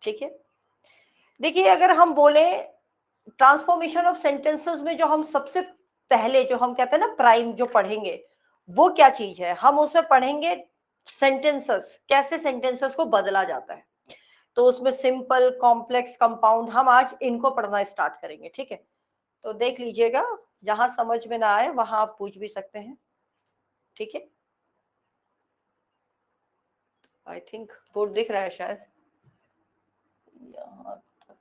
ठीक है, देखिए अगर हम बोले ट्रांसफॉर्मेशन ऑफ सेंटेंसेस में जो हम सबसे पहले जो हम कहते हैं ना प्राइम जो पढ़ेंगे वो क्या चीज है, हम उसमें पढ़ेंगे सेंटेंसेस, कैसे सेंटेंसेस को बदला जाता है। तो उसमें सिंपल, कॉम्प्लेक्स, कंपाउंड, हम आज इनको पढ़ना स्टार्ट करेंगे। ठीक है, तो देख लीजिएगा, जहां समझ में ना आए वहां आप पूछ भी सकते हैं। ठीक है, आई थिंक बोर्ड दिख रहा है शायद यहाँ तक।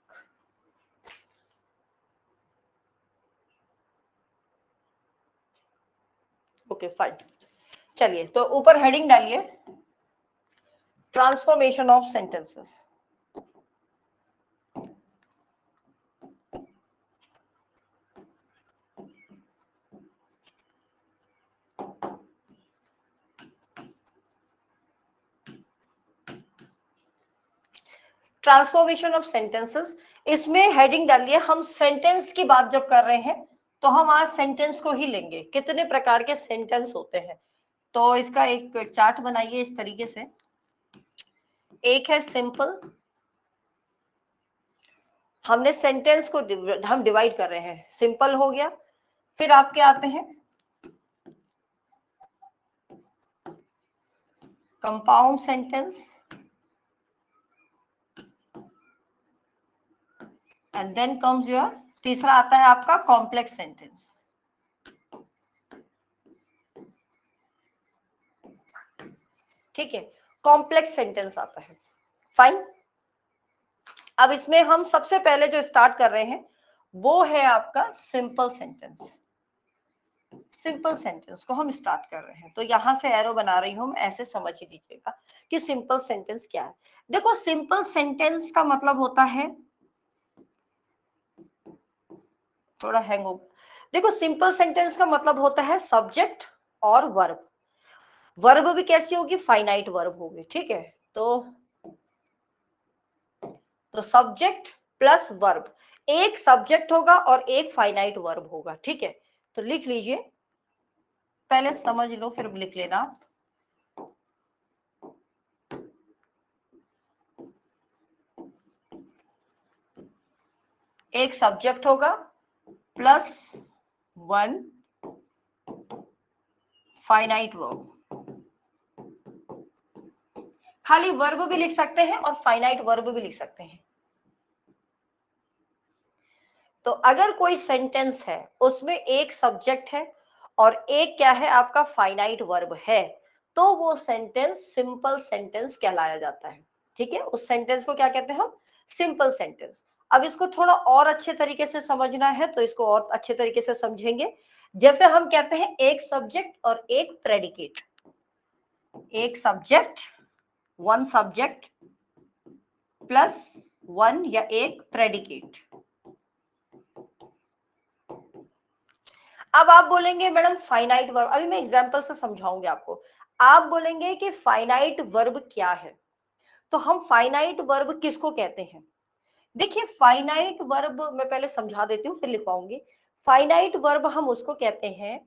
ओके फाइन, चलिए तो ऊपर हेडिंग डालिए, transformation of sentences. Transformation of sentences, इसमें हेडिंग डालिए, हम सेंटेंस की बात जब कर रहे हैं तो हम आज सेंटेंस को ही लेंगे, कितने प्रकार के सेंटेंस होते हैं। तो इसका एक चार्ट बनाइए इस तरीके से, एक है सिंपल, हमने सेंटेंस को हम डिवाइड कर रहे हैं, सिंपल हो गया। फिर आपके आते हैं compound sentence, and then comes your, तीसरा आता है आपका कॉम्प्लेक्स सेंटेंस। ठीक है, कॉम्प्लेक्स सेंटेंस आता है। फाइन, अब इसमें हम सबसे पहले जो स्टार्ट कर रहे हैं वो है आपका सिंपल सेंटेंस। सिंपल सेंटेंस को हम स्टार्ट कर रहे हैं, तो यहां से एरो बना रही हूं मैं, ऐसे समझ लीजिएगा कि सिंपल सेंटेंस क्या है। देखो सिंपल सेंटेंस का मतलब होता है, थोड़ा हैंग हो, देखो सिंपल सेंटेंस का मतलब होता है सब्जेक्ट और वर्ब। वर्ब भी कैसी होगी, फाइनाइट वर्ब होगी। ठीक है, तो सब्जेक्ट प्लस वर्ब, एक सब्जेक्ट होगा और एक फाइनाइट वर्ब होगा। ठीक है, तो लिख लीजिए, पहले समझ लो फिर लिख लेना। एक सब्जेक्ट होगा प्लस वन फाइनाइट वर्ब, खाली वर्ब भी लिख सकते हैं और फाइनाइट वर्ब भी लिख सकते हैं। तो अगर कोई सेंटेंस है उसमें एक सब्जेक्ट है और एक क्या है आपका फाइनाइट वर्ब है, तो वो सेंटेंस सिंपल सेंटेंस कहलाया जाता है। ठीक है, उस सेंटेंस को क्या कहते हैं हम, सिंपल सेंटेंस। अब इसको थोड़ा और अच्छे तरीके से समझना है तो इसको और अच्छे तरीके से समझेंगे। जैसे हम कहते हैं एक सब्जेक्ट और एक प्रेडिकेट, एक subject, one subject plus one या एक प्रेडिकेट। अब आप बोलेंगे मैडम फाइनाइट वर्ब, अभी मैं एग्जांपल से समझाऊंगी आपको। आप बोलेंगे कि फाइनाइट वर्ब क्या है, तो हम फाइनाइट वर्ब किसको कहते हैं। देखिए फाइनाइट वर्ब मैं पहले समझा देती हूँ फिर लिखवाऊंगी। फाइनाइट वर्ब हम उसको कहते हैं,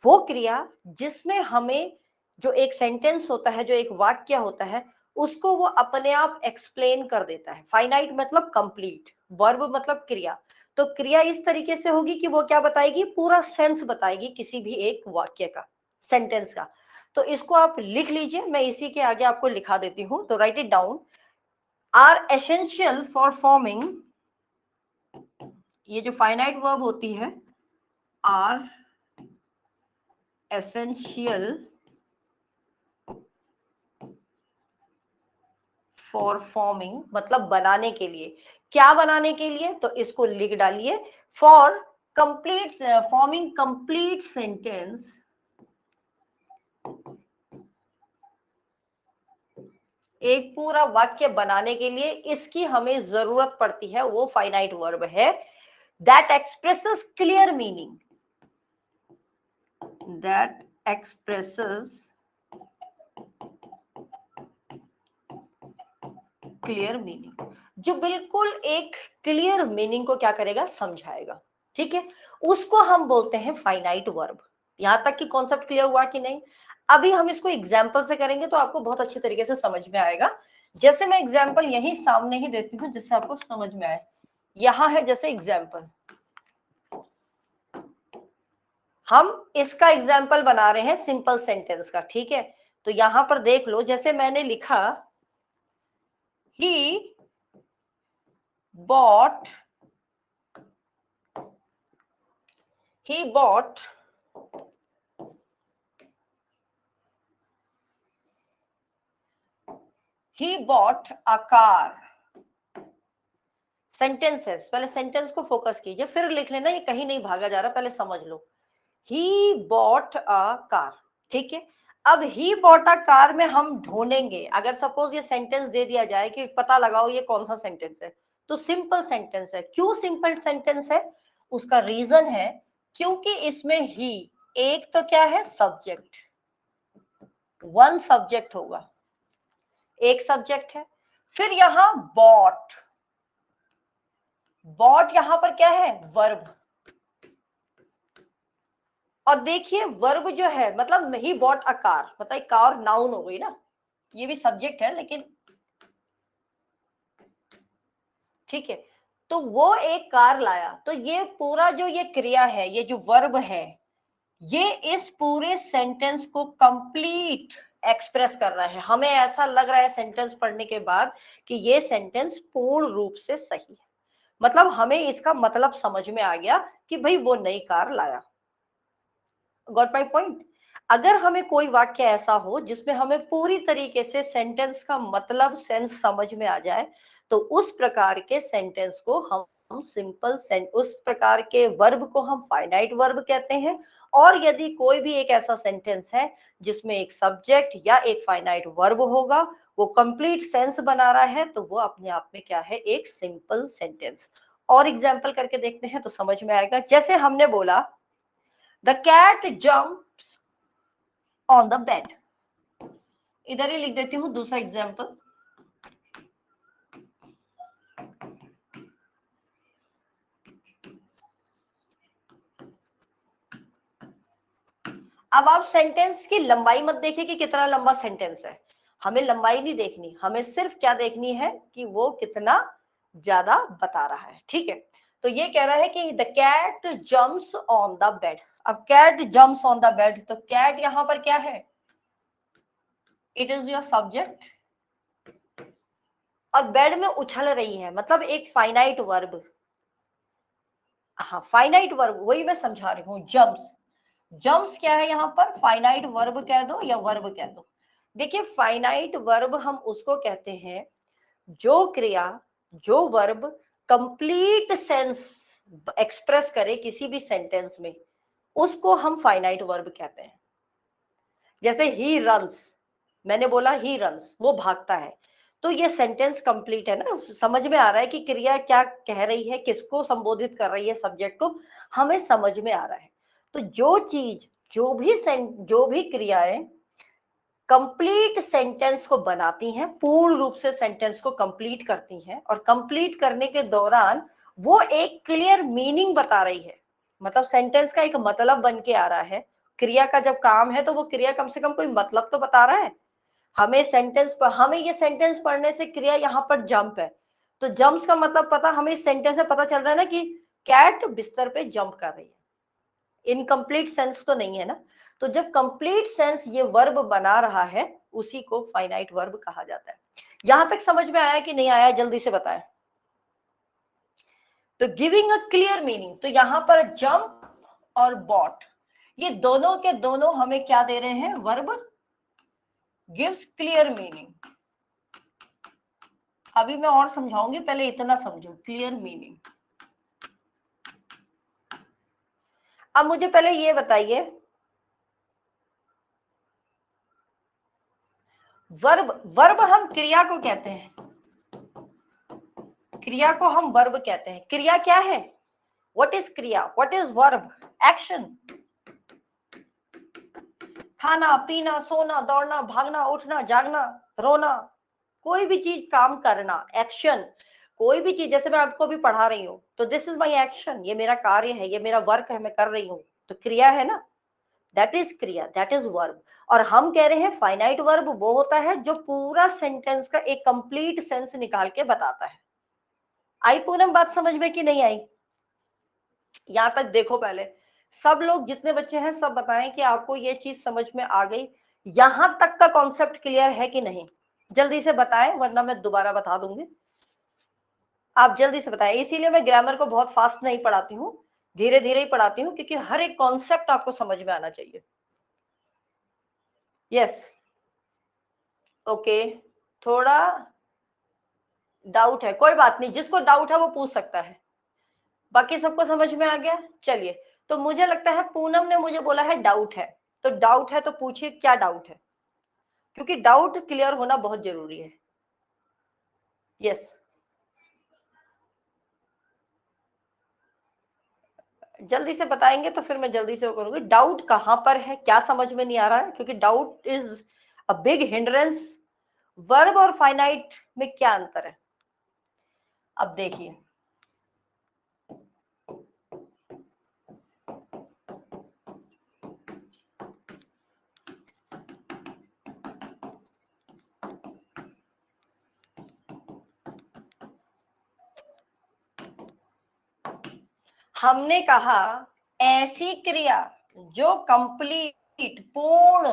वो क्रिया जिसमें हमें जो एक सेंटेंस होता है, जो एक वाक्य होता है, उसको वो अपने आप एक्सप्लेन कर देता है। फाइनाइट मतलब कंप्लीट, वर्ब मतलब क्रिया। तो क्रिया इस तरीके से होगी कि वो क्या बताएगी, पूरा सेंस बताएगी किसी भी एक वाक्य का, सेंटेंस का। तो इसको आप लिख लीजिए, मैं इसी के आगे आपको लिखा देती हूं, तो write it down. Are essential for forming, ये जो फाइनाइट वर्ब होती है, आर एसेंशियल फॉर फॉर्मिंग, मतलब बनाने के लिए, क्या बनाने के लिए, तो इसको लिख डालिए, for complete, forming complete sentence, एक पूरा वाक्य बनाने के लिए इसकी हमें जरूरत पड़ती है, वो फाइनाइट वर्ब है। That expresses clear meaning, that expresses clear meaning, जो बिल्कुल एक क्लियर मीनिंग को क्या करेगा, समझाएगा। ठीक है, उसको हम बोलते हैं फाइनाइट वर्ब। यहां तक कि कॉन्सेप्ट क्लियर हुआ कि नहीं। अभी हम इसको एग्जाम्पल से करेंगे तो आपको बहुत अच्छे तरीके से समझ में आएगा। जैसे मैं एग्जाम्पल यही सामने ही देती हूँ जिससे आपको समझ में आए। यहां है जैसे एग्जाम्पल, हम इसका एग्जाम्पल बना रहे हैं सिंपल सेंटेंस का, ठीक है। तो यहां पर देख लो, जैसे मैंने लिखा he bought a car। Sentence है, पहले सेंटेंस को फोकस कीजिए, फिर लिख लेना, ये कहीं नहीं भागा जा रहा, पहले समझ लो। ही बॉट अ कार, ठीक है। अब ही बॉट अ कार में हम ढूंढेंगे, अगर सपोज ये सेंटेंस दे दिया जाए कि पता लगाओ ये कौन सा सेंटेंस है, तो सिंपल सेंटेंस है। क्यों सिंपल सेंटेंस है? उसका रीजन है क्योंकि इसमें ही एक तो क्या है, सब्जेक्ट, वन सब्जेक्ट होगा, एक सब्जेक्ट है। फिर यहां बॉट, यहां पर क्या है, वर्ब। और देखिए वर्ब जो है, मतलब ही बॉट अ कार, मतलब कार नाउन हो गई ना, ये भी सब्जेक्ट है लेकिन, ठीक है। तो वो एक कार लाया, तो ये पूरा जो ये क्रिया है, ये जो वर्ब है, ये इस पूरे सेंटेंस को कंप्लीट एक्सप्रेस कर रहा है। हमें ऐसा लग रहा है सेंटेंस पढ़ने के बाद कि ये सेंटेंस पूर्ण रूप से सही है, मतलब हमें इसका मतलब समझ में आ गया कि भाई वो नई कार लाया। Got my point? अगर हमें कोई वाक्य ऐसा हो जिसमें हमें पूरी तरीके से सेंटेंस का मतलब, सेंस समझ में आ जाए, तो उस प्रकार के सेंटेंस को हम सिंपल उस प्रकार के वर्ब को हम फाइनाइट वर्ब कहते हैं। और यदि कोई भी एक ऐसा सेंटेंस है जिसमें एक सब्जेक्ट या एक फाइनाइट वर्ब होगा, वो कंप्लीट सेंस बना रहा है, तो वो अपने आप में क्या है, एक सिंपल सेंटेंस। और एग्जाम्पल करके देखते हैं तो समझ में आएगा। जैसे हमने बोला the cat jumps on the bed, इधर ही लिख देती हूं दूसरा एग्जाम्पल। अब आप सेंटेंस की लंबाई मत देखिए कि कितना लंबा सेंटेंस है, हमें लंबाई नहीं देखनी, हमें सिर्फ क्या देखनी है कि वो कितना ज्यादा बता रहा है, ठीक है। तो ये कह रहा है कि the cat jumps on the bed. अब cat jumps on the bed, तो कैट यहां पर क्या है, इट इज योर सब्जेक्ट, और बेड में उछल रही है, मतलब एक फाइनाइट वर्ब। हाँ, फाइनाइट वर्ब, वही मैं समझा रही हूँ। जम्प्स, जम्प्स क्या है यहाँ पर, फाइनाइट वर्ब कह दो या वर्ब कह दो। देखिए फाइनाइट वर्ब हम उसको कहते हैं जो क्रिया, जो वर्ब कंप्लीट सेंस एक्सप्रेस करे किसी भी सेंटेंस में, उसको हम फाइनाइट वर्ब कहते हैं। जैसे ही रन्स, मैंने बोला ही रन्स, वो भागता है, तो ये सेंटेंस कंप्लीट है ना, समझ में आ रहा है कि क्रिया क्या कह रही है, किसको संबोधित कर रही है, सब्जेक्ट को, हमें समझ में आ रहा है। तो जो चीज, जो भी क्रियाएं कंप्लीट सेंटेंस को बनाती हैं, पूर्ण रूप से सेंटेंस को कंप्लीट करती हैं, और कंप्लीट करने के दौरान वो एक क्लियर मीनिंग बता रही है, मतलब सेंटेंस का एक मतलब बन के आ रहा है। क्रिया का जब काम है तो वो क्रिया कम से कम कोई मतलब तो बता रहा है। हमें सेंटेंस पर, हमें ये सेंटेंस पढ़ने से क्रिया यहाँ पर जंप है, तो जंप्स का मतलब पता, हमें इस सेंटेंस से पता चल रहा है ना कि कैट बिस्तर पे जंप कर रही है। इनकम्प्लीट सेंस तो नहीं है ना। तो जब कंप्लीट सेंस ये वर्ब बना रहा है, उसी को फाइनाइट वर्ब कहा जाता है। यहां तक समझ में आया कि नहीं आया, जल्दी से बताएं। तो गिविंग अ क्लियर मीनिंग, तो यहां पर जंप और बॉट, ये दोनों के दोनों हमें क्या दे रहे हैं, वर्ब गिव्स क्लियर मीनिंग। अभी मैं और समझाऊंगी, पहले इतना समझो, क्लियर मीनिंग। अब मुझे पहले ये बताइए, वर्ब, वर्ब हम क्रिया को कहते हैं, क्रिया को हम वर्ब कहते हैं। क्रिया क्या है, व्हाट इज क्रिया, व्हाट इज वर्ब, एक्शन। खाना पीना, सोना, दौड़ना, भागना, उठना, जागना, रोना, कोई भी चीज काम करना, एक्शन। कोई भी चीज, जैसे मैं आपको अभी पढ़ा रही हूँ, तो दिस इज माई एक्शन, ये मेरा कार्य है, ये मेरा वर्क है, मैं कर रही हूँ, तो क्रिया है ना। दैट इज क्रिया, दैट इज वर्ब। और हम कह रहे हैं फाइनाइट वर्ब वो होता है जो पूरा सेंटेंस का एक कंप्लीट सेंस निकाल के बताता है। आई पूनम बात समझ में कि नहीं आई? यहां तक देखो, पहले सब लोग जितने बच्चे हैं सब बताएं कि आपको ये चीज समझ में आ गई, यहां तक का कॉन्सेप्ट क्लियर है कि नहीं? जल्दी से बताएं वरना मैं दोबारा बता दूंगी। आप जल्दी से बताएं, इसीलिए मैं ग्रामर को बहुत फास्ट नहीं पढ़ाती हूँ, धीरे धीरे ही पढ़ाती हूँ, क्योंकि हर एक कॉन्सेप्ट आपको समझ में आना चाहिए। यस, ओके, थोड़ा डाउट है, कोई बात नहीं, जिसको डाउट है वो पूछ सकता है। बाकी सबको समझ में आ गया? चलिए, तो मुझे लगता है पूनम ने मुझे बोला है डाउट है, तो डाउट है तो पूछिए क्या डाउट है, क्योंकि डाउट क्लियर होना बहुत जरूरी है। यस, जल्दी से बताएंगे तो फिर मैं जल्दी से वो करूंगी। डाउट कहां पर है, क्या समझ में नहीं आ रहा है? क्योंकि doubt is a big hindrance. Verb और फाइनाइट में क्या अंतर है? अब देखिए, हमने कहा ऐसी क्रिया जो कंप्लीट, पूर्ण,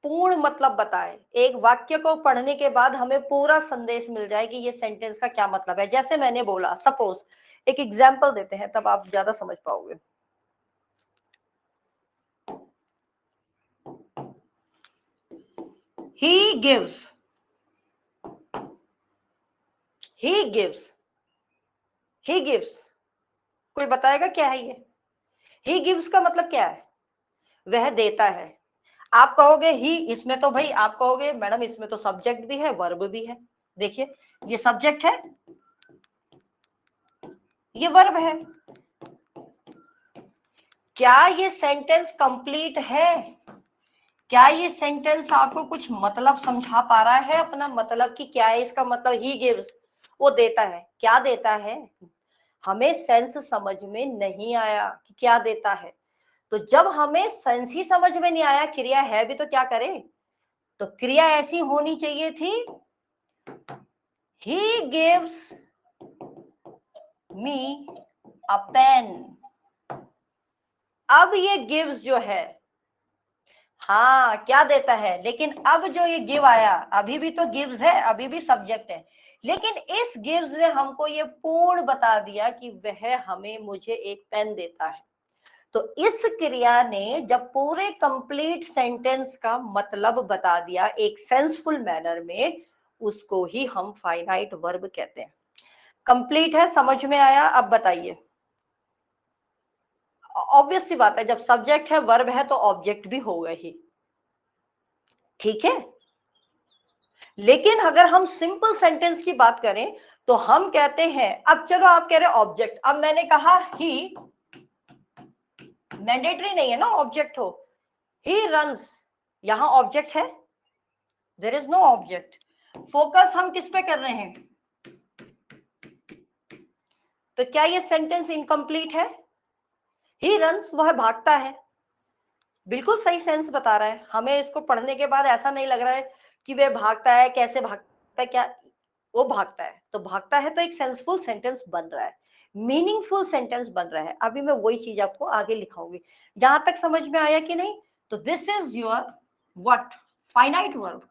पूर्ण मतलब बताए, एक वाक्य को पढ़ने के बाद हमें पूरा संदेश मिल जाए कि ये सेंटेंस का क्या मतलब है। जैसे मैंने बोला, सपोज एक एग्जांपल देते हैं तब आप ज्यादा समझ पाओगे। He gives, he gives, he gives, कोई बताएगा क्या है ये? ही गिव्स का मतलब क्या है? वह देता है। आप कहोगे ही, इसमें तो भाई आप कहोगे मैडम इसमें तो सब्जेक्ट भी है वर्ब भी है। देखिए, ये सब्जेक्ट है, ये वर्ब है। क्या ये सेंटेंस कंप्लीट है? क्या ये सेंटेंस आपको कुछ मतलब समझा पा रहा है? अपना मतलब कि क्या है इसका मतलब? ही गिव्स, वो देता है। क्या देता है? हमें सेंस समझ में नहीं आया कि क्या देता है। तो जब हमें सेंस ही समझ में नहीं आया, क्रिया है भी तो क्या करें? तो क्रिया ऐसी होनी चाहिए थी, he gives me a pen। अब ये गिव्स जो है, हाँ क्या देता है, लेकिन अब जो ये गिव आया, अभी भी तो गिव्स है, अभी भी सब्जेक्ट है, लेकिन इस गिव्स ने हमको ये पूर्ण बता दिया कि वह हमें, मुझे एक पेन देता है। तो इस क्रिया ने जब पूरे कंप्लीट सेंटेंस का मतलब बता दिया एक सेंसफुल मैनर में, उसको ही हम फाइनाइट वर्ब कहते हैं। कंप्लीट है, समझ में आया? अब बताइए। ऑब्वियस सी बात है, जब सब्जेक्ट है वर्ब है तो ऑब्जेक्ट भी होगा ही, ठीक है। लेकिन अगर हम सिंपल सेंटेंस की बात करें तो हम कहते हैं, अब चलो आप कह रहे ऑब्जेक्ट, अब मैंने कहा ही, मैंडेटरी नहीं है ना ऑब्जेक्ट हो। ही रन्स, यहां ऑब्जेक्ट है? There is no object. Focus हम किस पे कर रहे हैं? तो क्या ये सेंटेंस इनकम्प्लीट है? ही रन्स, वह भागता है, बिल्कुल सही सेंस बता रहा है। हमें इसको पढ़ने के बाद ऐसा नहीं लग रहा है कि वह भागता है, कैसे भागता है, क्या वो भागता है। तो भागता है तो एक सेंसफुल सेंटेंस बन रहा है, मीनिंगफुल सेंटेंस बन रहा है। अभी मैं वही चीज आपको आगे लिखाऊंगी। यहां तक समझ में आया कि नहीं? तो this is your what, finite verb.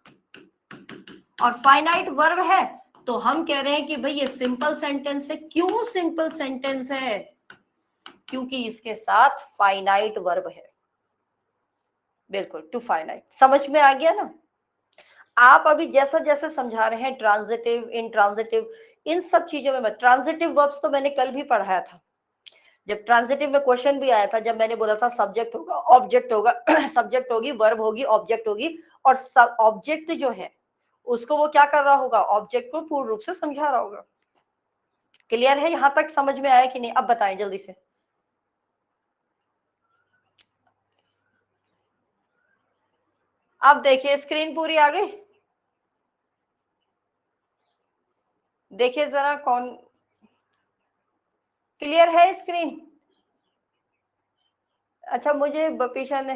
और फाइनाइट वर्ब है तो हम कह रहे हैं कि भाई ये सिंपल सेंटेंस है। क्यों सिंपल सेंटेंस है? क्योंकि इसके साथ फाइनाइट वर्ब है। बिल्कुल, टू फाइनाइट। समझ में आ गया ना? आप अभी जैसा जैसा समझा रहे हैं, ट्रांजिटिव, इंट्रांजिटिव, इन सब चीजों में मत। ट्रांजिटिव वर्ब्स तो मैंने कल भी पढ़ाया था, जब ट्रांजिटिव में क्वेश्चन भी आया था, जब मैंने बोला था सब्जेक्ट होगा, ऑब्जेक्ट होगा, सब्जेक्ट होगी, वर्ब होगी, ऑब्जेक्ट होगी, और सब ऑब्जेक्ट जो है उसको वो क्या कर रहा होगा? ऑब्जेक्ट को पूर्ण रूप से समझा रहा होगा। क्लियर है? यहां तक समझ में आया कि नहीं? अब बताएं जल्दी से। अब देखिए, स्क्रीन पूरी आ गई? देखिए जरा, कौन क्लियर है स्क्रीन? अच्छा, मुझे बपीशा ने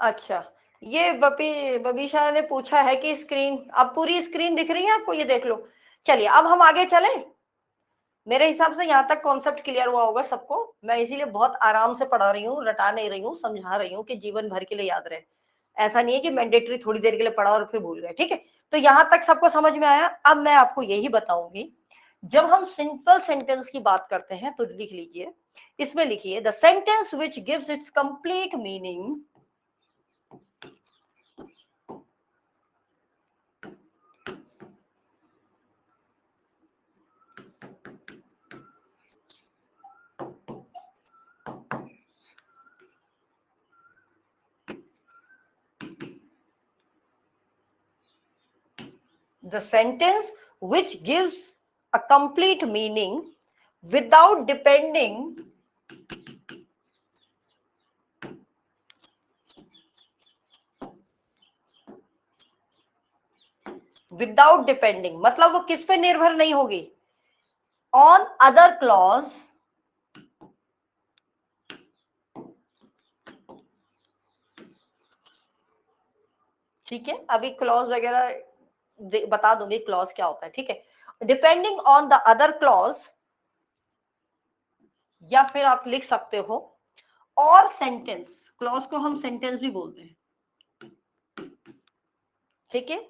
अच्छा, ये बबीशा ने पूछा है कि स्क्रीन, अब पूरी स्क्रीन दिख रही है आपको, ये देख लो। चलिए अब हम आगे चलें। मेरे हिसाब से यहाँ तक कॉन्सेप्ट क्लियर हुआ होगा सबको। मैं इसीलिए बहुत आराम से पढ़ा रही हूँ, रटा नहीं रही हूँ, समझा रही हूँ कि जीवन भर के लिए याद रहे। ऐसा नहीं है कि मैंडेटरी थोड़ी देर के लिए पढ़ा और फिर भूल गए, ठीक है। तो यहाँ तक सबको समझ में आया। अब मैं आपको यही बताऊंगी, जब हम सिंपल सेंटेंस की बात करते हैं तो लिख लीजिए, इसमें लिखिए the sentence which gives it's complete meaning, the sentence which gives a complete meaning without depending मतलब वो किस पे निर्भर नहीं होगी, ऑन अदर क्लॉज, ठीक है। अभी क्लॉज वगैरह बता दूंगी क्लॉज क्या होता है, ठीक है। Depending on the other clause, या फिर आप लिख सकते हो और सेंटेंस, क्लॉज को हम सेंटेंस भी बोलते हैं, ठीक है।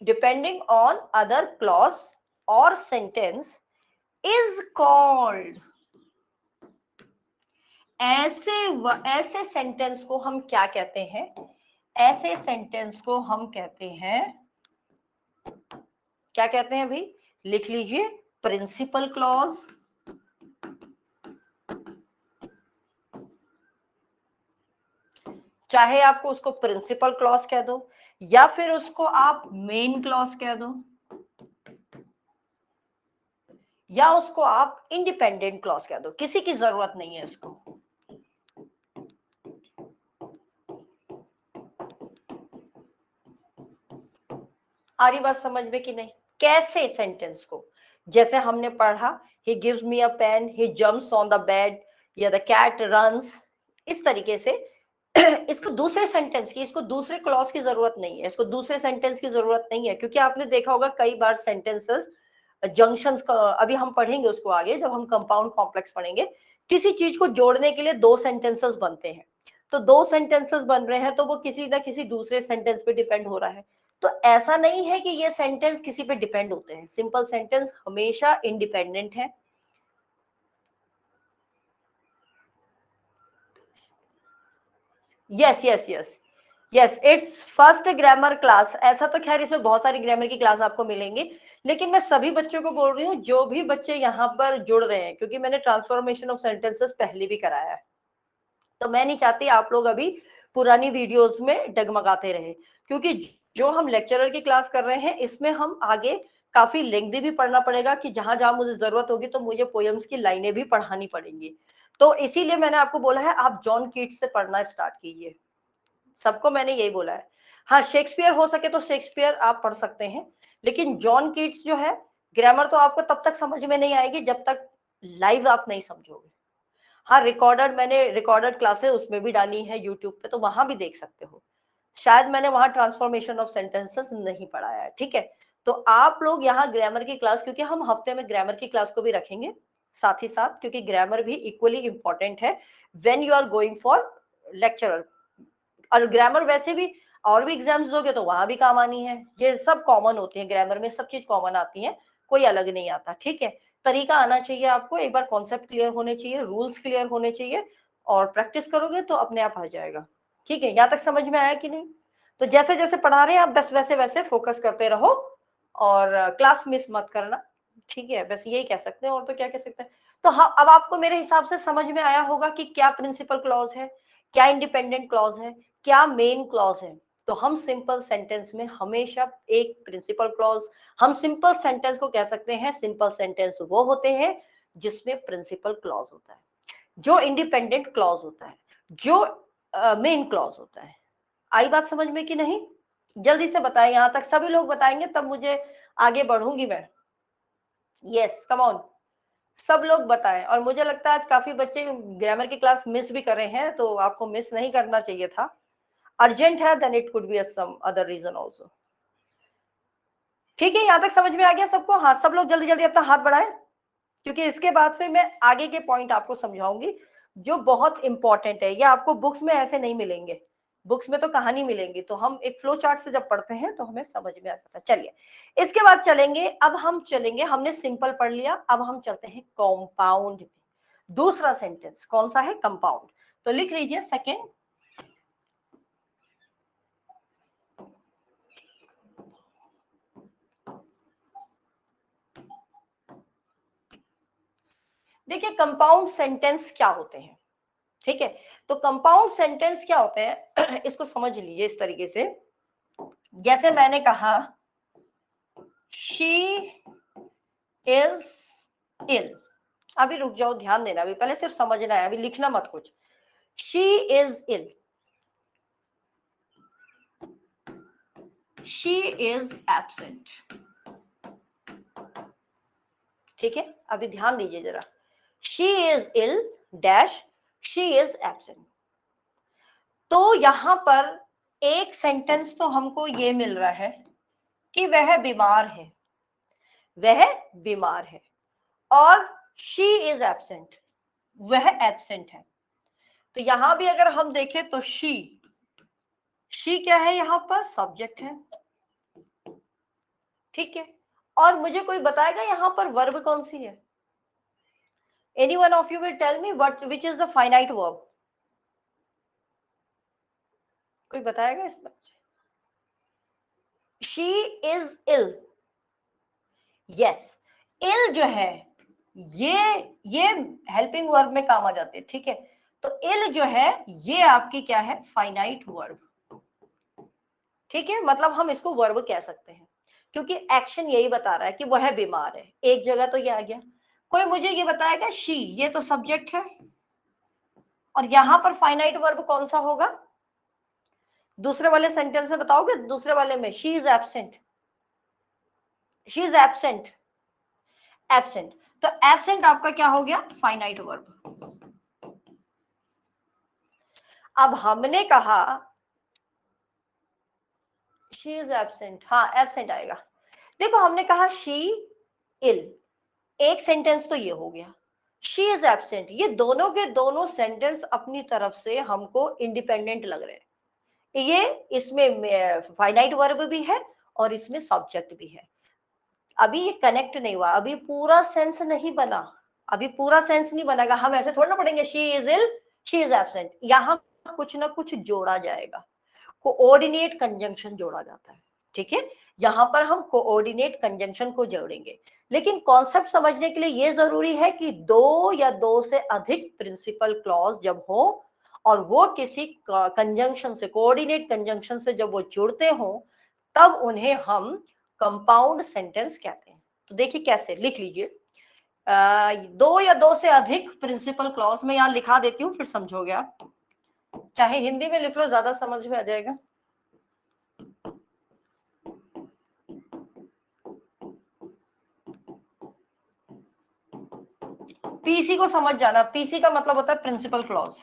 डिपेंडिंग ऑन अदर क्लॉज और सेंटेंस इज कॉल्ड, ऐसे सेंटेंस को हम क्या कहते हैं, ऐसे सेंटेंस को हम कहते हैं, क्या कहते हैं अभी, लिख लीजिए, प्रिंसिपल क्लॉज, चाहे आपको उसको प्रिंसिपल क्लॉज कह दो या फिर उसको आप मेन क्लॉज कह दो या उसको आप इंडिपेंडेंट क्लॉज कह दो, किसी की जरूरत नहीं है इसको। आ रही बात समझ में कि नहीं, कैसे सेंटेंस को, जैसे हमने पढ़ा, he gives me a pen, he jumps on the bed, या द कैट रन्स, इस तरीके से इसको दूसरे सेंटेंस की, इसको दूसरे क्लॉज की जरूरत नहीं है, इसको दूसरे सेंटेंस की जरूरत नहीं है, क्योंकि आपने देखा होगा कई बार सेंटेंसेस जंक्शंस का, अभी हम पढ़ेंगे उसको आगे जब हम कंपाउंड कॉम्प्लेक्स पढ़ेंगे, किसी चीज को जोड़ने के लिए दो सेंटेंसेस बनते हैं, तो दो सेंटेंसेस बन रहे हैं तो वो किसी ना किसी दूसरे सेंटेंस पे डिपेंड हो रहा है। तो ऐसा नहीं है कि ये सेंटेंस किसी पे डिपेंड होते हैं, सिंपल सेंटेंस हमेशा इंडिपेंडेंट है। Yes yes yes yes, it's first grammar class. ऐसा तो खैर इसमें बहुत सारी ग्रामर की क्लास आपको मिलेंगी, लेकिन मैं सभी बच्चों को बोल रही हूँ जो भी बच्चे यहाँ पर जुड़ रहे हैं, क्योंकि मैंने ट्रांसफॉर्मेशन ऑफ सेंटेंसेस पहले भी कराया है, तो मैं नहीं चाहती आप लोग अभी पुरानी वीडियोस में डगमगाते रहे, क्योंकि जो हम लेक्चरर की क्लास कर रहे हैं इसमें हम आगे काफी लेंथी भी पढ़ना पड़ेगा, कि जहां जहां मुझे जरूरत होगी तो मुझे पोएम्स की लाइनें भी पढ़ानी पड़ेंगी। तो इसीलिए मैंने आपको बोला है आप जॉन कीट्स से पढ़ना स्टार्ट कीजिए, सबको मैंने यही बोला है। हाँ, शेक्सपियर हो सके तो शेक्सपियर आप पढ़ सकते हैं, लेकिन जॉन कीट्स जो है, ग्रामर तो आपको तब तक समझ में नहीं आएगी जब तक लाइव आप नहीं समझोगे। हाँ, रिकॉर्डेड, मैंने रिकॉर्डेड क्लासेस उसमें भी डाली है यूट्यूब पे, तो वहां भी देख सकते हो। शायद मैंने वहां ट्रांसफॉर्मेशन ऑफ सेंटेंसेस नहीं पढ़ाया है, ठीक है। तो आप लोग यहाँ ग्रामर की क्लास, क्योंकि हम हफ्ते में ग्रामर की क्लास को भी रखेंगे साथ ही साथ, क्योंकि ग्रामर भी इक्वली इंपॉर्टेंट है when you are going for lecturer. और ग्रामर वैसे भी और भी एग्जाम्स दोगे तो वहां भी काम आनी है, ये सब कॉमन होती है, ग्रामर में सब चीज कॉमन आती है, कोई अलग नहीं आता, ठीक है। तरीका आना चाहिए आपको, एक बार कॉन्सेप्ट क्लियर होने चाहिए, रूल्स क्लियर होने चाहिए, और प्रैक्टिस करोगे तो अपने आप आ जाएगा, ठीक है। यहाँ तक समझ में आया कि नहीं? तो जैसे जैसे पढ़ा रहे हैं आप बस वैसे वैसे फोकस करते रहो, और क्लास मिस मत करना, ठीक है, बस यही कह सकते हैं, और तो क्या कह सकते हैं। तो हाँ, अब आपको मेरे हिसाब से समझ में आया होगा कि क्या प्रिंसिपल क्लॉज है, क्या इंडिपेंडेंट क्लॉज है, क्या मेन क्लॉज है। तो हम सिंपल सेंटेंस में हमेशा एक प्रिंसिपल क्लॉज, हम सिंपल सेंटेंस को कह सकते हैं, सिंपल सेंटेंस वो होते हैं जिसमें प्रिंसिपल क्लॉज होता है, जो इंडिपेंडेंट क्लॉज होता है, जो मेन क्लॉज होता है। आई बात समझ में कि नहीं? जल्दी से बताएं, यहां तक सभी लोग बताएंगे तब मुझे आगे बढ़ूंगी मैं। यस, कम ऑन, सब लोग बताएं। और मुझे लगता है आज काफी बच्चे ग्रामर की क्लास मिस भी कर रहे हैं, तो आपको मिस नहीं करना चाहिए था। अर्जेंट है, then it could be some other reason also. ठीक है, यहां तक समझ में आ गया सबको? हाँ, सब लोग जल्दी जल्दी अपना हाथ बढ़ाएं, क्योंकि इसके बाद फिर मैं आगे के पॉइंट आपको समझाऊंगी जो बहुत इंपॉर्टेंट है। ये आपको बुक्स में ऐसे नहीं मिलेंगे, बुक्स में तो कहानी मिलेंगी, तो हम एक फ्लो चार्ट से जब पढ़ते हैं तो हमें समझ में आ जाता है। चलिए, इसके बाद चलेंगे, अब हम चलेंगे, हमने सिंपल पढ़ लिया, अब हम चलते हैं कॉम्पाउंड में। दूसरा सेंटेंस कौन सा है? कंपाउंड। तो लिख लीजिए सेकेंड। देखिए, कंपाउंड सेंटेंस क्या होते हैं, ठीक है? तो कंपाउंड सेंटेंस क्या होते हैं इसको समझ लीजिए इस तरीके से। जैसे मैंने कहा शी इज इल, अभी रुक जाओ, ध्यान देना, अभी पहले सिर्फ समझना है, अभी लिखना मत कुछ। She is ill, she is absent, ठीक है? अभी ध्यान दीजिए जरा, she is ill dash, she is absent. तो यहां पर एक सेंटेंस तो हमको ये मिल रहा है कि वह बीमार है, वह बीमार है, और शी इज एब्सेंट, वह एब्सेंट है। तो यहां भी अगर हम देखें तो शी क्या है? यहां पर सब्जेक्ट है, ठीक है? और मुझे कोई बताएगा यहां पर वर्ब कौन सी है? Any one of you will tell me what which is the finite verb? कोई बताएगा इसमें? She is ill, yes. Ill जो है ये ये हेल्पिंग वर्ब में काम आ जाते हैं, ठीक है? तो इल जो है ये आपकी क्या है? फाइनाइट वर्ब, ठीक है? मतलब हम इसको वर्ब कह सकते हैं, क्योंकि एक्शन यही बता रहा है कि वह बीमार है। एक जगह तो ये आ गया। कोई मुझे ये बताएगा शी, ये तो सब्जेक्ट है, और यहां पर फाइनाइट वर्ब कौन सा होगा? दूसरे वाले सेंटेंस में बताओगे? दूसरे वाले में she is absent, she is absent, absent. तो एब्सेंट आपका क्या हो गया? Finite verb. अब हमने कहा शी इज एब्सेंट, हाँ एब्सेंट आएगा। देखो, हमने कहा शी इल, एक सेंटेंस तो ये हो गया। शी इज एब्सेंट, ये दोनों के दोनों सेंटेंस अपनी तरफ से हमको इंडिपेंडेंट लग रहे हैं। ये इसमें फाइनाइट वर्ब भी है और इसमें सब्जेक्ट भी है। अभी ये कनेक्ट नहीं हुआ, अभी पूरा सेंस नहीं बना, अभी पूरा सेंस नहीं बनेगा। हम ऐसे थोड़ा ना पढ़ेंगे she is ill, she is absent. यहां कुछ ना कुछ जोड़ा जाएगा, कोऑर्डिनेट कंजंक्शन जोड़ा जाता है, ठीक है? यहां पर हम कोऑर्डिनेट कंजंक्शन को जोड़ेंगे। लेकिन कॉन्सेप्ट समझने के लिए यह जरूरी है कि दो या दो से अधिक प्रिंसिपल क्लॉज जब हो और वो किसी कंजंक्शन से, कोऑर्डिनेट कंजंक्शन से जब वो जुड़ते हो, तब उन्हें हम कंपाउंड सेंटेंस कहते हैं। तो देखिए कैसे, लिख लीजिए। दो या दो से अधिक प्रिंसिपल क्लॉज में यहां लिखा देती हूं, फिर समझोगे आप। चाहे हिंदी में लिख लो, ज्यादा समझ में आ जाएगा। पीसी को समझ जाना, पीसी का मतलब होता है प्रिंसिपल क्लॉज,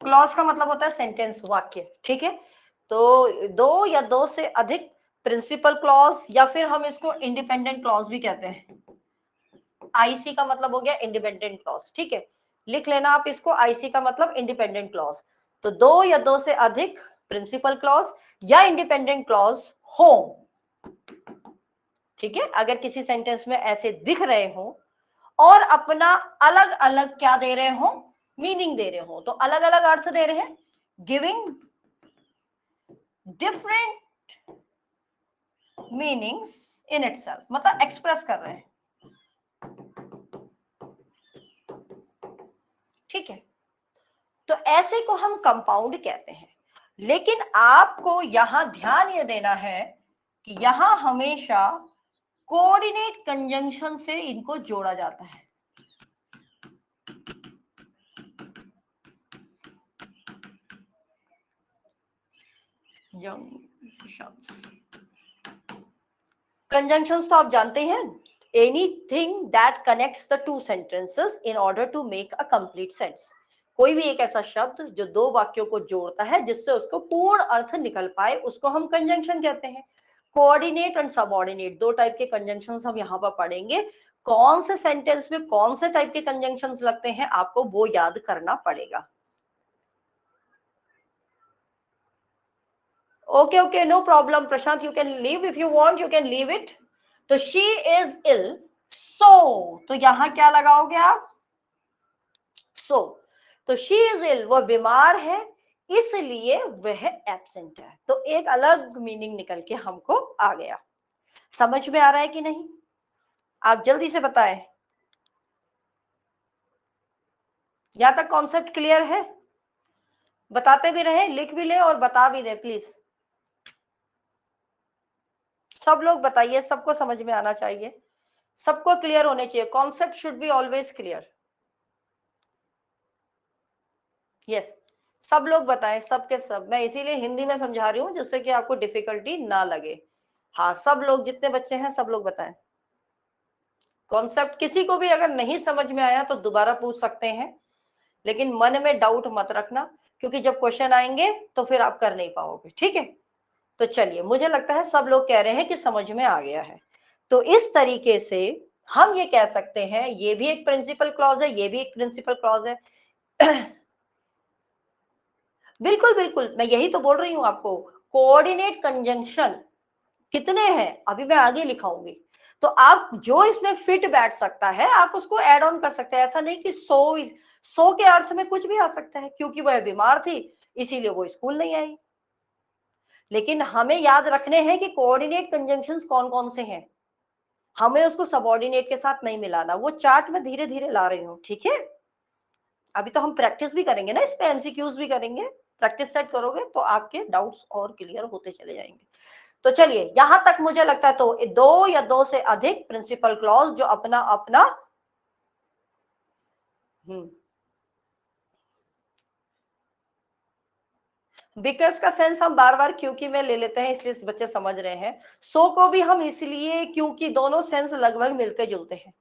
क्लॉज का मतलब होता है सेंटेंस, वाक्य, ठीक है? तो दो या दो से अधिक प्रिंसिपल क्लॉज, या फिर हम इसको इंडिपेंडेंट क्लॉज भी कहते हैं। आईसी का मतलब हो गया इंडिपेंडेंट क्लॉज, ठीक है? लिख लेना आप इसको, आईसी का मतलब इंडिपेंडेंट क्लॉज। तो दो या दो से अधिक प्रिंसिपल क्लॉज या इंडिपेंडेंट क्लॉज हो, ठीक है? अगर किसी सेंटेंस में ऐसे दिख रहे हो और अपना अलग अलग क्या दे रहे हो? मीनिंग दे रहे हो, तो अलग अलग अर्थ दे रहे हैं, giving different meanings in itself, मतलब एक्सप्रेस कर रहे हैं, ठीक है? तो ऐसे को हम कंपाउंड कहते हैं। लेकिन आपको यहां ध्यान ये देना है कि यहां हमेशा कोऑर्डिनेट कंजंक्शन से इनको जोड़ा जाता है। जंक्शन, कंजंक्शंस तो आप जानते हैं, anything that connects the two sentences in order to make a complete sense. कोई भी एक ऐसा शब्द जो दो वाक्यों को जोड़ता है जिससे उसको पूर्ण अर्थ निकल पाए, उसको हम कंजंक्शन कहते हैं। कोऑर्डिनेट एंड सबऑर्डिनेट, दो टाइप के कंजंक्शंस हम यहाँ पर पढ़ेंगे। कौन से सेंटेंस में कौन से टाइप के कंजंक्शंस लगते हैं आपको वो याद करना पड़ेगा। Okay okay, no problem Prashant, you can leave if you want, you can leave it. तो शी इज इल, सो तो यहां क्या लगाओगे आप, सो। तो शी इज इल, वो बीमार है, इसलिए वह एब्सेंट है। तो एक अलग मीनिंग निकल के हमको आ गया। समझ में आ रहा है कि नहीं, आप जल्दी से बताएं। यहां तक कॉन्सेप्ट क्लियर है? बताते भी रहे, लिख भी ले और बता भी दे प्लीज। सब लोग बताइए, सबको समझ में आना चाहिए, सबको क्लियर होने चाहिए। Concept should be always clear. Yes, सब लोग बताएं, सबके सब। मैं इसीलिए हिंदी में समझा रही हूँ जिससे कि आपको डिफिकल्टी ना लगे। हाँ, सब लोग, जितने बच्चे हैं सब लोग बताएं कॉन्सेप्ट। किसी को भी अगर नहीं समझ में आया तो दोबारा पूछ सकते हैं, लेकिन मन में डाउट मत रखना, क्योंकि जब क्वेश्चन आएंगे तो फिर आप कर नहीं पाओगे। ठीक है, तो चलिए, मुझे लगता है सब लोग कह रहे हैं कि समझ में आ गया है। तो इस तरीके से हम ये कह सकते हैं, ये भी एक प्रिंसिपल क्लॉज है, ये भी एक प्रिंसिपल क्लॉज है। बिल्कुल बिल्कुल, मैं यही तो बोल रही हूं आपको। कोऑर्डिनेट कंजंक्शन कितने हैं अभी मैं आगे लिखाऊंगी, तो आप जो इसमें फिट बैठ सकता है आप उसको ऐड ऑन कर सकते हैं। ऐसा नहीं कि सो के अर्थ में कुछ भी आ सकता है, क्योंकि वह बीमार थी इसीलिए वो स्कूल नहीं आई। लेकिन हमें याद रखने हैं कि कोऑर्डिनेट कंजंक्शंस कौन कौन से हैं, हमें उसको सबऑर्डिनेट के साथ नहीं मिलाना। वो चार्ट में धीरे धीरे ला रही हूँ, ठीक है। अभी तो हम प्रैक्टिस भी करेंगे ना, इस पे एमसीक्यूज भी करेंगे। प्रैक्टिस सेट करोगे तो आपके डाउट्स और क्लियर होते चले जाएंगे। तो चलिए, यहां तक मुझे लगता है तो दो या दो से अधिक प्रिंसिपल क्लॉज जो अपना अपना बिकॉज का सेंस हम बार बार क्योंकि में ले लेते हैं, इसलिए बच्चे समझ रहे हैं। सो को भी हम इसलिए क्योंकि, दोनों सेंस लगभग मिलते जुलते हैं।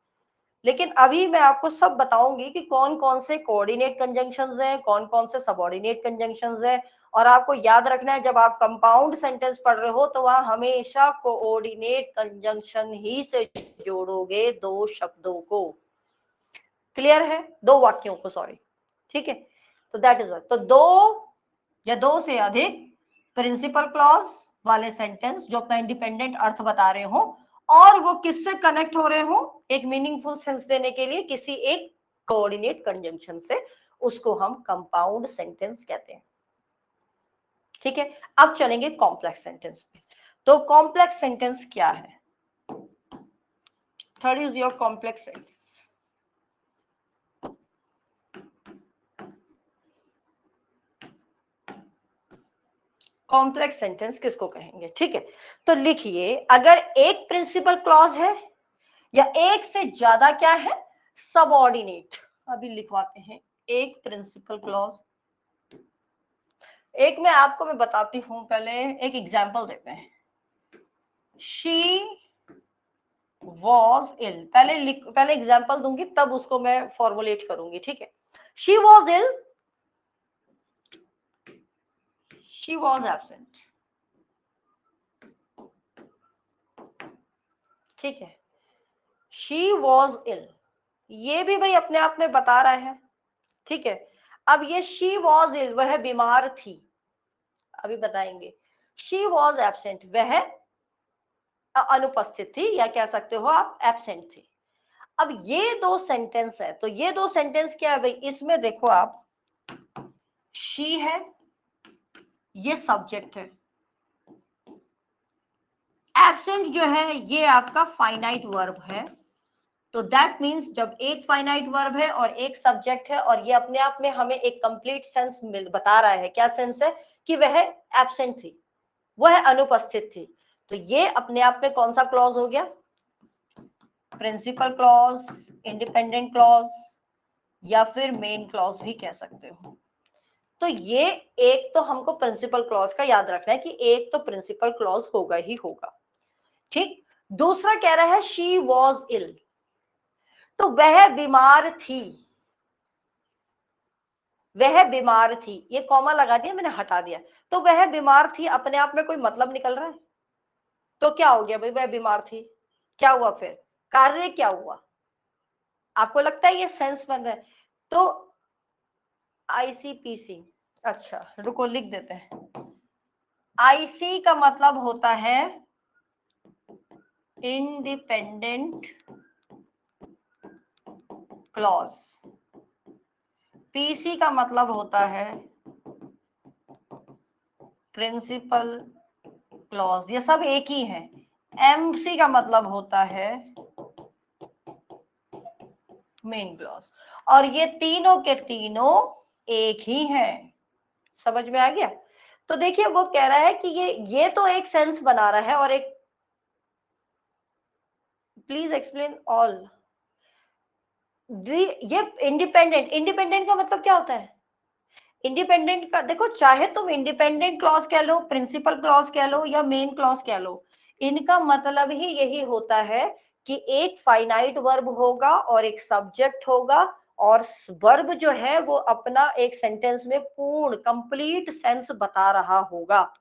लेकिन अभी मैं आपको सब बताऊंगी कि कौन कौन से कोऑर्डिनेट कंजंक्शंस हैं, कौन कौन से सबऑर्डिनेट कंजंक्शंस हैं। और आपको याद रखना है, जब आप कंपाउंड सेंटेंस पढ़ रहे हो तो वहां हमेशा कोऑर्डिनेट कंजंक्शन ही से जोड़ोगे दो शब्दों को। क्लियर है, दो वाक्यों को, सॉरी। ठीक है, तो दैट इज व्हाट। तो दो या दो से अधिक प्रिंसिपल क्लॉज वाले सेंटेंस जो अपना इंडिपेंडेंट अर्थ बता रहे हो और वो किससे कनेक्ट हो रहे हो, एक मीनिंगफुल सेंस देने के लिए किसी एक कोऑर्डिनेट कंजंक्शन से, उसको हम कंपाउंड सेंटेंस कहते हैं। ठीक है, अब चलेंगे कॉम्प्लेक्स सेंटेंस पे। तो कॉम्प्लेक्स सेंटेंस क्या है? Third is your complex sentence. Complex sentence किसको कहेंगे? ठीक है, तो लिखिए, अगर एक प्रिंसिपल क्लॉज है या एक से ज्यादा क्या है, सबऑर्डिनेट। अभी लिखवाते हैं, एक प्रिंसिपल क्लॉज, एक में आपको मैं बताती हूं, पहले एक एग्जांपल देते हैं। शी वॉज इल, पहले एग्जांपल दूंगी तब उसको मैं फॉर्मुलेट करूंगी। ठीक है, she was ill, she was absent. ठीक है, शी वॉज इल, ये भी भाई अपने आप में बता रहा है। ठीक है, अब ये शी वॉज इल, वह बीमार थी, अभी बताएंगे। शी वॉज एब्सेंट, वह अनुपस्थित थी, या कह सकते हो आप एब्सेंट थी। अब ये दो सेंटेंस है, तो ये दो सेंटेंस क्या है भाई, इसमें देखो आप, शी है, ये सब्जेक्ट है, एब्सेंट जो है ये आपका फाइनाइट वर्ब है। तो दैट मीन्स जब एक फाइनाइट वर्ब है और एक सब्जेक्ट है और ये अपने आप में हमें एक कंप्लीट सेंस बता रहा है, क्या सेंस है, कि वह एब्सेंट थी, वह अनुपस्थित थी। तो ये अपने आप में कौन सा क्लॉज हो गया, प्रिंसिपल क्लॉज, इंडिपेंडेंट क्लॉज, या फिर मेन क्लॉज भी कह सकते हो। तो ये एक तो हमको प्रिंसिपल क्लॉज का याद रखना है कि एक तो प्रिंसिपल क्लॉज होगा ही होगा। ठीक, दूसरा कह रहा है शी वॉज इल, तो वह बीमार थी, वह बीमार थी, ये कॉमा लगा दिया मैंने, हटा दिया, तो वह बीमार थी अपने आप में कोई मतलब निकल रहा है? तो क्या हो गया भाई, वह बीमार थी, क्या हुआ फिर, कार्य क्या हुआ? आपको लगता है ये सेंस बन रहा है? तो आईसीपीसी, अच्छा रुको लिख देते हैं। आईसी का मतलब होता है इंडिपेंडेंट क्लॉज, पीसी का मतलब होता है प्रिंसिपल क्लॉज, ये सब एक ही है। एमसी का मतलब होता है मेन क्लॉज, और ये तीनों के तीनों एक ही हैं। समझ में आ गया? तो देखिए वो कह रहा है कि ये तो एक सेंस बना रहा है, और एक, प्लीज एक्सप्लेन ऑल। ये इंडिपेंडेंट, इंडिपेंडेंट का मतलब क्या होता है? इंडिपेंडेंट का देखो, चाहे तुम इंडिपेंडेंट क्लॉज कह लो, प्रिंसिपल क्लॉज कह लो, या मेन क्लॉज कह लो, इनका मतलब ही यही होता है कि एक फाइनाइट वर्ब होगा और एक सब्जेक्ट होगा, और वर्ब जो है वो अपना एक सेंटेंस में पूर्ण कंप्लीट सेंस बता रहा होगा,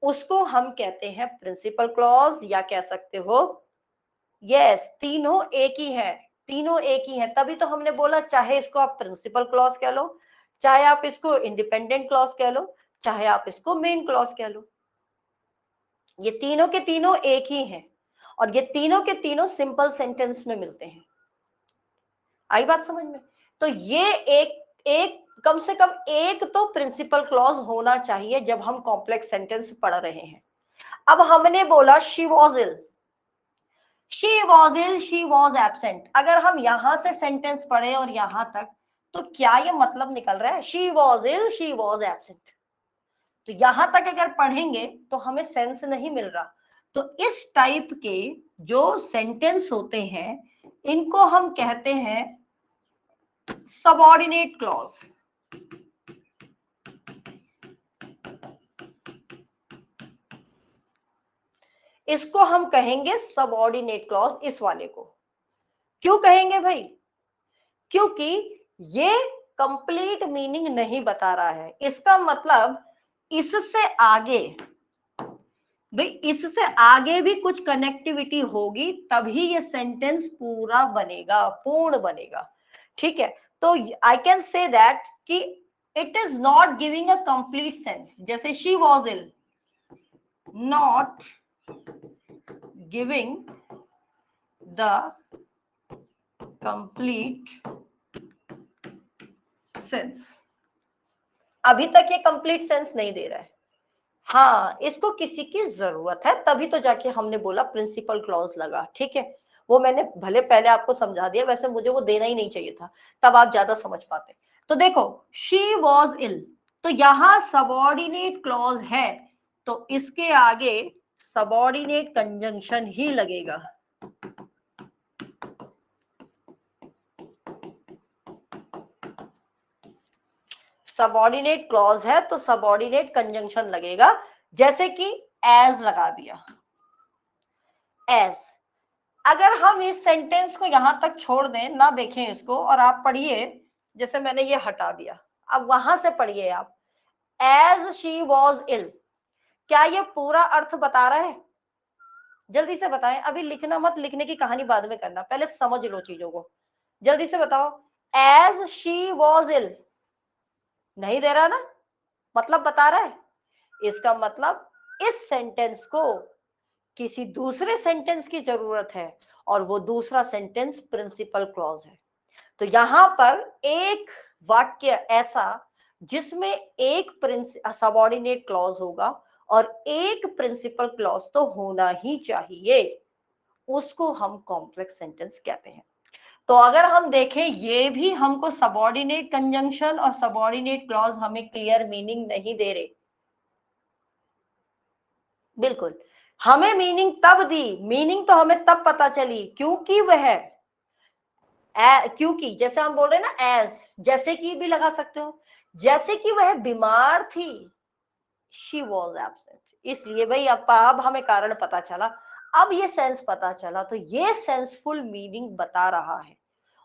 उसको हम कहते हैं प्रिंसिपल क्लॉज, या कह सकते हो यस तीनों एक ही है, तीनों एक ही है। तभी तो हमने बोला चाहे इसको आप प्रिंसिपल क्लॉज कह लो, चाहे आप इसको इंडिपेंडेंट क्लॉज कह लो, चाहे आप इसको मेन क्लॉज कह लो, ये तीनों के तीनों एक ही हैं, और ये तीनों के तीनों सिंपल सेंटेंस में मिलते हैं। आई बात समझ में? तो ये एक एक कम से कम एक तो प्रिंसिपल क्लॉज होना चाहिए जब हम कॉम्प्लेक्स सेंटेंस पढ़ रहे हैं। अब हमने बोला she was ill, she was ill, she was absent, अगर हम यहां से सेंटेंस पढ़े और यहां तक, तो क्या ये मतलब निकल रहा है she was ill, she was absent? तो यहां तक अगर पढ़ेंगे तो हमें सेंस नहीं मिल रहा। तो इस टाइप के जो सेंटेंस होते हैं इनको हम कहते हैं सबऑर्डिनेट क्लॉज। इसको हम कहेंगे सबऑर्डिनेट क्लॉज, इस वाले को। क्यों कहेंगे भाई? क्योंकि ये कंप्लीट मीनिंग नहीं बता रहा है, इसका मतलब इससे आगे, भाई इससे आगे भी कुछ कनेक्टिविटी होगी तभी ये सेंटेंस पूरा बनेगा, पूर्ण बनेगा। ठीक है, तो आई कैन से दैट कि it is not giving a complete sense, जैसे she was ill, not giving the complete sense, अभी तक ये कंप्लीट सेंस नहीं दे रहा है। हाँ, इसको किसी की जरूरत है, तभी तो जाके हमने बोला प्रिंसिपल क्लॉज लगा। ठीक है, वो मैंने भले पहले आपको समझा दिया, वैसे मुझे वो देना ही नहीं चाहिए था, तब आप ज्यादा समझ पाते। तो देखो शी वॉज इल, तो यहां सबऑर्डिनेट क्लॉज है, तो इसके आगे सबऑर्डिनेट कंजंक्शन ही लगेगा। सबऑर्डिनेट क्लॉज है तो सबऑर्डिनेट कंजंक्शन लगेगा, जैसे कि एज लगा दिया, एज। अगर हम इस सेंटेंस को यहां तक छोड़ दें, ना देखें इसको, और आप पढ़िए, जैसे मैंने ये हटा दिया, अब वहां से पढ़िए आप, एज शी वॉज इल, क्या ये पूरा अर्थ बता रहा है? जल्दी से बताएं, अभी लिखना मत, लिखने की कहानी बाद में करना, पहले समझ लो चीजों को। जल्दी से बताओ, एज शी वॉज इल नहीं दे रहा ना, मतलब बता रहा है? इसका मतलब इस सेंटेंस को किसी दूसरे सेंटेंस की जरूरत है, और वो दूसरा सेंटेंस प्रिंसिपल क्लॉज है। तो यहां पर एक वाक्य ऐसा जिसमें एक सबऑर्डिनेट क्लॉज होगा और एक प्रिंसिपल क्लॉज तो होना ही चाहिए, उसको हम कॉम्प्लेक्स सेंटेंस कहते हैं। तो अगर हम देखें, ये भी हमको सबऑर्डिनेट कंजंक्शन और सबऑर्डिनेट क्लॉज हमें क्लियर मीनिंग नहीं दे रहे। बिल्कुल, हमें मीनिंग तब दी, मीनिंग तो हमें तब पता चली क्योंकि वह, क्योंकि जैसे हम बोल रहे हैं ना, एज, जैसे कि भी लगा सकते हो, जैसे कि वह बीमार थी, शी वॉज एब्सेंट, इसलिए भाई अब हमें कारण पता चला। अब ये सेंस पता चला तो ये सेंसफुल मीनिंग बता रहा है,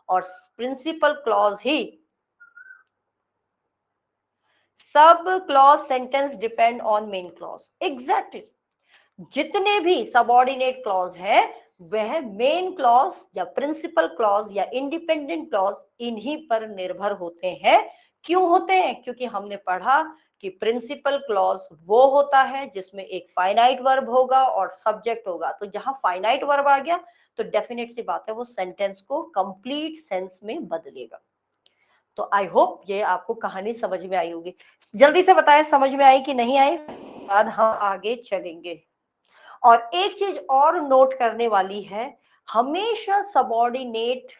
और प्रिंसिपल क्लॉज ही sub clause sentence depend on main clause. Exactly, जितने भी सबऑर्डिनेट क्लॉज है वह मेन क्लॉज या प्रिंसिपल क्लॉज या इंडिपेंडेंट क्लॉज इन्हीं पर निर्भर होते हैं। क्यों होते हैं? क्योंकि हमने पढ़ा कि प्रिंसिपल क्लॉज वो होता है जिसमें एक फाइनाइट वर्ब होगा और सब्जेक्ट होगा। तो जहां फाइनाइट वर्ब आ गया तो डेफिनेट सी बात है वो सेंटेंस को कंप्लीट सेंस में बदलेगा। तो आई होप ये आपको कहानी समझ में आई होगी। जल्दी से बताएं समझ में आई कि नहीं आई, बाद हम आगे चलेंगे। और एक चीज और नोट करने वाली है, हमेशा सबऑर्डिनेट,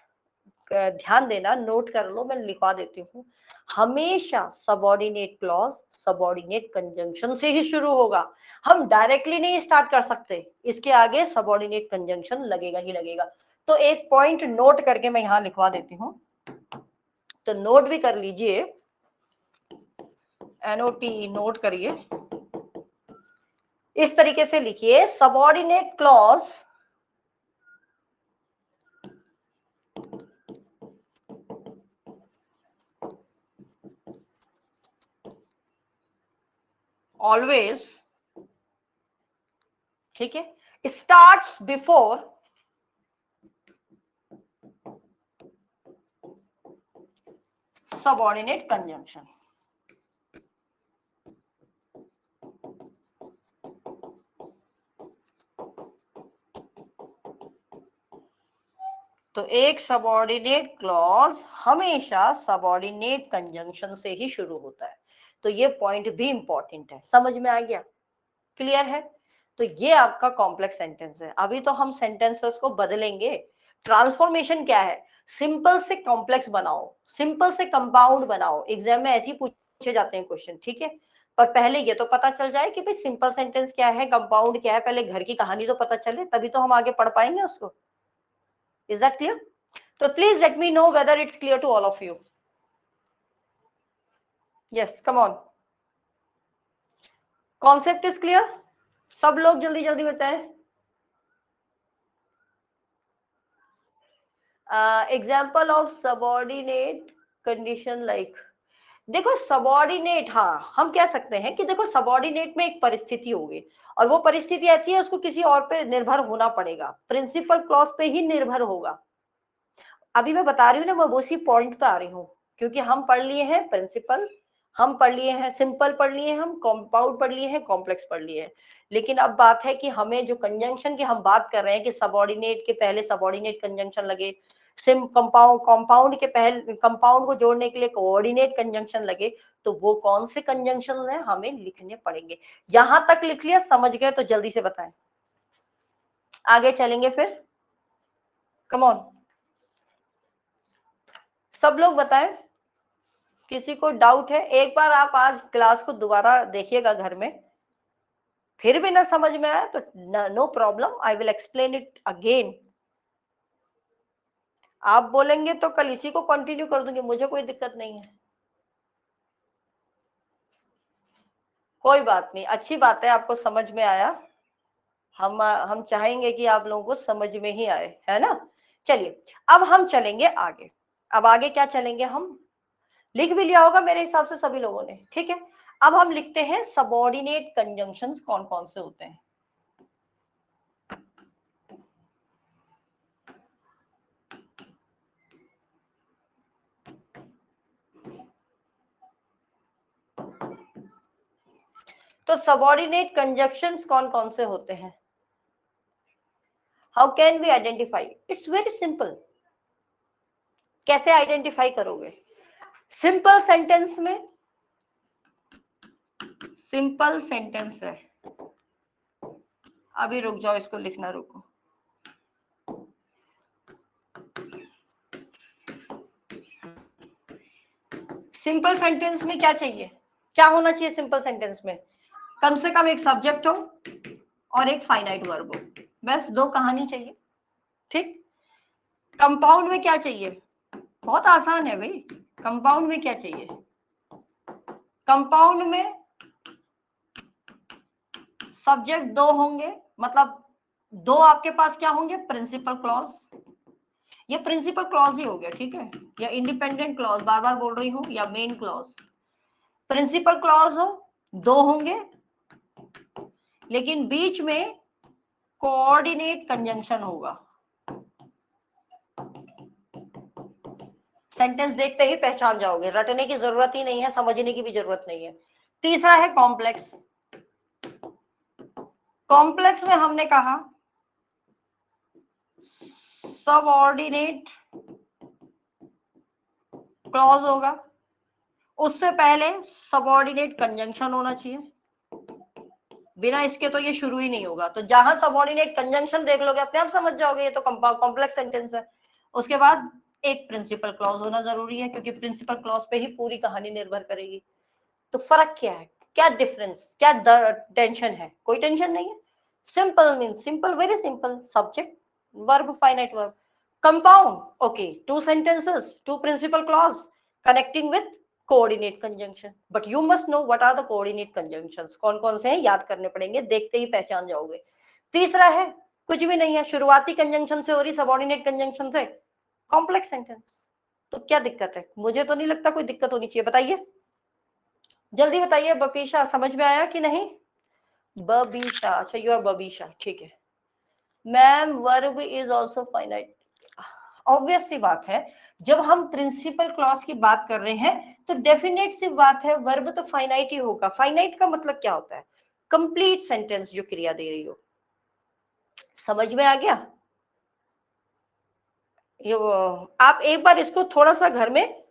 ध्यान देना, नोट कर लो, मैं लिखवा देती हूँ। हमेशा सबऑर्डिनेट क्लॉज सबऑर्डिनेट कंजंक्शन से ही शुरू होगा। हम डायरेक्टली नहीं स्टार्ट कर सकते, इसके आगे सबऑर्डिनेट कंजंक्शन लगेगा ही लगेगा। तो एक पॉइंट नोट करके मैं यहां लिखवा देती हूँ, तो नोट भी कर लीजिए, एनओटी नोट करिए। इस तरीके से लिखिए, सबऑर्डिनेट क्लॉज ऑलवेज, ठीक है, स्टार्ट्स बिफोर सबऑर्डिनेट कंजंक्शन। तो एक सबऑर्डिनेट क्लॉज हमेशा सबऑर्डिनेट कंजंक्शन से ही शुरू होता है। तो ये पॉइंट भी इंपॉर्टेंट है, समझ में आ गया? क्लियर है? तो ये आपका कॉम्प्लेक्स सेंटेंस है। अभी तो हम सेंटेंसेस को बदलेंगे। ट्रांसफॉर्मेशन क्या है? सिंपल से कॉम्प्लेक्स बनाओ, सिंपल से कंपाउंड बनाओ। एग्जाम में ऐसे ही पूछे जाते हैं क्वेश्चन, ठीक है? पर पहले ये तो पता चल जाए कि भाई सिंपल सेंटेंस क्या है, कंपाउंड क्या है, पहले घर की कहानी तो पता चले, तभी तो हम आगे पढ़ पाएंगे उसको। Is that clear? तो please let me know whether it's clear to all of you. Yes, come on, concept is clear? सब लोग जल्दी जल्दी बताएं। Example of subordinate condition like, देखो सबऑर्डिनेट, हाँ हम कह सकते हैं कि देखो सबऑर्डिनेट में एक परिस्थिति होगी, और वो परिस्थिति ऐसी है उसको किसी और पे निर्भर होना पड़ेगा, प्रिंसिपल क्लॉज पे ही निर्भर होगा। अभी मैं बता रही हूँ ना, मैं उसी पॉइंट पे आ रही हूँ, क्योंकि हम पढ़ लिए हैं प्रिंसिपल, हम पढ़ लिए हैं सिंपल, पढ़ लिए हैं हम कंपाउंड, पढ़ लिए हैं कॉम्प्लेक्स, पढ़ लिए हैं। लेकिन अब बात है कि हमें जो कंजंक्शन की हम बात कर रहे हैं कि सबऑर्डिनेट के पहले सबऑर्डिनेट कंजंक्शन लगे, सिम कंपाउंड कंपाउंड के पहले कंपाउंड को जोड़ने के लिए कोऑर्डिनेट कंजंक्शन लगे, तो वो कौन से कंजंक्शन हैं हमें लिखने पड़ेंगे। यहां तक लिख लिया, समझ गए तो जल्दी से बताएं, आगे चलेंगे फिर। कम ऑन, सब लोग बताएं, किसी को डाउट है? एक बार आप आज क्लास को दोबारा देखिएगा घर में, फिर भी ना समझ में आया तो no problem, I will explain it again. आप बोलेंगे तो कल इसी को कंटिन्यू कर दूंगी, मुझे कोई दिक्कत नहीं है, कोई बात नहीं, अच्छी बात है आपको समझ में आया। हम चाहेंगे कि आप लोगों को समझ में ही आए, है ना? चलिए, अब हम चलेंगे आगे। अब आगे क्या चलेंगे हम, लिख भी लिया होगा मेरे हिसाब से सभी लोगों ने, ठीक है? अब हम लिखते हैं सबऑर्डिनेट कंजंक्शंस कौन कौन से होते हैं। तो सबऑर्डिनेट कंजंक्शंस कौन कौन से होते हैं? How can we identify? It's very simple. कैसे आइडेंटिफाई करोगे? सिंपल सेंटेंस में, सिंपल सेंटेंस है, अभी रुक जाओ, इसको लिखना रुको। सिंपल सेंटेंस में क्या चाहिए, क्या होना चाहिए सिंपल सेंटेंस में? कम से कम एक सब्जेक्ट हो और एक फाइनाइट वर्ब हो, बस दो कहानी चाहिए, ठीक? कंपाउंड में क्या चाहिए? बहुत आसान है भाई, कंपाउंड में क्या चाहिए? कंपाउंड में सब्जेक्ट दो होंगे, मतलब दो आपके पास क्या होंगे, प्रिंसिपल क्लॉज, ये प्रिंसिपल क्लॉज ही हो गया, ठीक है, या इंडिपेंडेंट क्लॉज, बार बार बोल रही हूं, या मेन क्लॉज। प्रिंसिपल क्लॉज हो, दो होंगे, लेकिन बीच में कोऑर्डिनेट कंजंक्शन होगा। सेंटेंस देखते ही पहचान जाओगे, रटने की जरूरत ही नहीं है, समझने की भी जरूरत नहीं है। तीसरा है कॉम्प्लेक्स। कॉम्प्लेक्स में हमने कहा सबऑर्डिनेट क्लॉज होगा, उससे पहले सबऑर्डिनेट कंजंक्शन होना चाहिए, बिना इसके तो ये शुरू ही नहीं होगा। तो जहां सबऑर्डिनेट कंजंक्शन देख लोगे अपने आप समझ जाओगे ये तो कॉम्प्लेक्स सेंटेंस है। उसके बाद एक प्रिंसिपल क्लॉज होना जरूरी है, क्योंकि प्रिंसिपल क्लॉज पे ही पूरी कहानी निर्भर करेगी। तो फर्क क्या है, क्या डिफरेंस, क्या टेंशन है? कोई टेंशन नहीं है। Simple means simple, very simple, subject verb finite verb. Compound, okay, two sentences, two principal clause connecting with coordinate conjunction, but you must know what are the coordinate conjunctions, कौन कौन से हैं याद करने पड़ेंगे, देखते ही पहचान जाओगे। तीसरा है कुछ भी नहीं है, शुरुआती कंजंक्शन से हो रही, सबऑर्डिनेट कंजंक्शन से, कॉम्प्लेक्स सेंटेंस। तो क्या दिक्कत है? मुझे तो नहीं लगता कोई दिक्कत होनी चाहिए, बताइए जल्दी बताइए। बबीशा समझ में आया कि नहीं? बबीशा, अच्छा यू आर बबीशा, ठीक है। Ma'am verb is also finite, obvious सी बात है, जब हम प्रिंसिपल क्लॉज की बात कर रहे हैं तो डेफिनेट सी बात है वर्ब तो फाइनाइट ही होगा। फाइनाइट का मतलब क्या होता है? कंप्लीट सेंटेंस जो क्रिया दे रही हो। समझ में आ गया? ये आप एक बार इसको थोड़ा सा घर में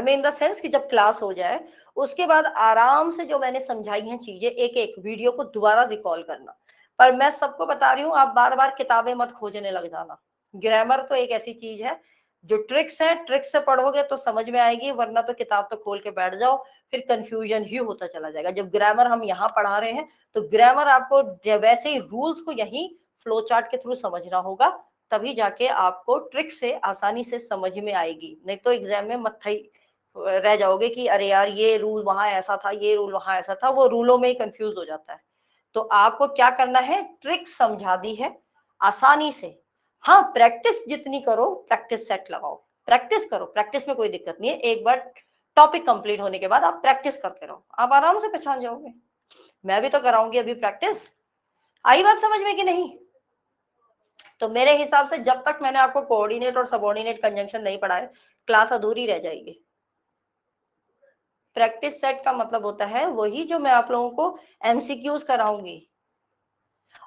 इन द सेंस कि जब क्लास हो जाए उसके बाद आराम से जो मैंने समझाई हैं चीजें एक एक वीडियो को दोबारा रिकॉल करना। पर मैं सबको बता रही हूँ, आप बार बार किताबें मत खोजने लग जाना। ग्रामर तो एक ऐसी चीज है जो ट्रिक्स है, ट्रिक्स से पढ़ोगे तो समझ में आएगी, वरना तो किताब तो खोल के बैठ जाओ, फिर कंफ्यूजन ही होता चला जाएगा। जब ग्रामर हम यहाँ पढ़ा रहे हैं तो ग्रामर आपको वैसे ही रूल्स को यही फ्लो चार्ट के थ्रू समझना होगा, तभी जाके आपको ट्रिक से आसानी से समझ में आएगी। नहीं तो एग्जाम में मत रह जाओगे कि अरे यार ये रूल वहां ऐसा था, ये रूल वहां ऐसा था, वो रूलों में ही कंफ्यूज हो जाता है। तो आपको क्या करना है, ट्रिक समझा दी है आसानी से। हाँ, प्रैक्टिस जितनी करो, प्रैक्टिस सेट लगाओ, प्रैक्टिस करो, प्रैक्टिस में कोई दिक्कत नहीं है। एक बार टॉपिक कंप्लीट होने के बाद आप प्रैक्टिस करते रहो, आप आराम से पहचान जाओगे। मैं भी तो कराऊंगी अभी प्रैक्टिस। आई बात समझ में कि नहीं? तो मेरे हिसाब से जब तक मैंने आपको कोऑर्डिनेट और सबऑर्डिनेट कंजंक्शन नहीं पढ़ाए, क्लास अधूरी रह जाएगी। प्रैक्टिस सेट का मतलब होता है वही जो मैं आप लोगों को एमसीक्यूज कराऊंगी।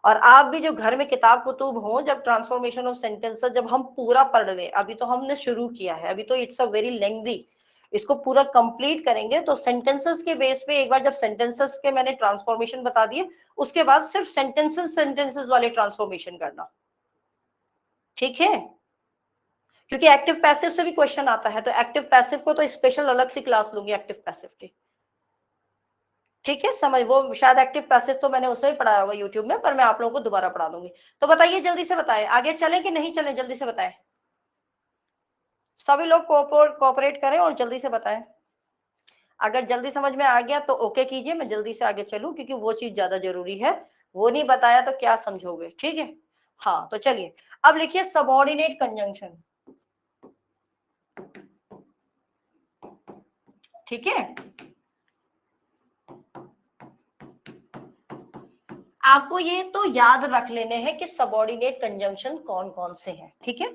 और आप भी जो घर में किताब कुतुब हो, जब ट्रांसफॉर्मेशन ऑफ सेंटेंसेस जब हम पूरा पढ़ लें, अभी तो हमने शुरू किया है, अभी तो इट्स अ वेरी लेंथी, इसको पूरा कंप्लीट करेंगे तो सेंटेंसेस के बेस पे एक बार जब सेंटेंसेस के मैंने ट्रांसफॉर्मेशन बता दिए, उसके बाद सिर्फ सेंटेंसेस वाले ट्रांसफॉर्मेशन करना, ठीक है? क्योंकि एक्टिव पैसिव से भी क्वेश्चन आता है, तो एक्टिव पैसिव को तो स्पेशल अलग से क्लास लूंगी एक्टिव पैसिव की, ठीक है? समझ, वो शायद एक्टिव पैसिव तो मैंने उसमें ही पढ़ाया होगा यूट्यूब में, पर मैं आप लोगों को दोबारा पढ़ा दूंगी। तो बताइए जल्दी से बताएं, आगे चलें कि नहीं चलें, जल्दी से बताएं। सभी लोग कोऑपरेट करें और जल्दी से बताएं। अगर जल्दी समझ में आ गया तो ओके कीजिए, मैं जल्दी से आगे चलूं, क्योंकि वो चीज ज्यादा जरूरी है। वो नहीं बताया तो क्या समझोगे, ठीक है? हाँ, तो चलिए अब लिखिए सबऑर्डिनेट कंजंक्शन, ठीक है? आपको ये तो याद रख लेने हैं कि सबऑर्डिनेट कंजंक्शन कौन कौन से हैं, ठीक है?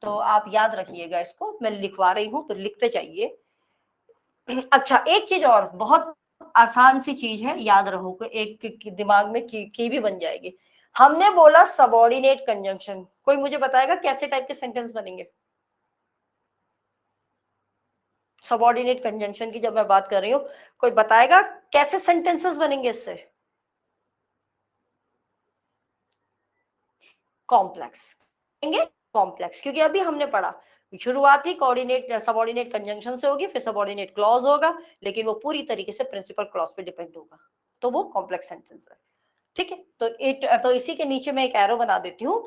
तो आप याद रखिएगा इसको, मैं लिखवा रही हूं तो लिखते जाइए। अच्छा, एक चीज और बहुत आसान सी चीज है, याद रहो कि एक दिमाग में की भी बन जाएगी। हमने बोला सबऑर्डिनेट कंजंक्शन, कोई मुझे बताएगा कैसे टाइप के सेंटेंस बनेंगे? सबऑर्डिनेट कंजंक्शन की जब मैं बात कर रही हूँ, कोई बताएगा कैसे सेंटेंसेस बनेंगे इससे? कॉम्प्लेक्स, कॉम्प्लेक्स, क्योंकि अभी हमने पढ़ा शुरुआती कोऑर्डिनेट सबऑर्डिनेट कंजंक्शन से होगी, फिर सबऑर्डिनेट क्लॉज होगा, लेकिन वो पूरी तरीके से प्रिंसिपल क्लॉज पे डिपेंड होगा, तो वो कॉम्प्लेक्स सेंटेंस है, ठीक है? तो इसी के नीचे मैं एक एरो बना देती हूँ,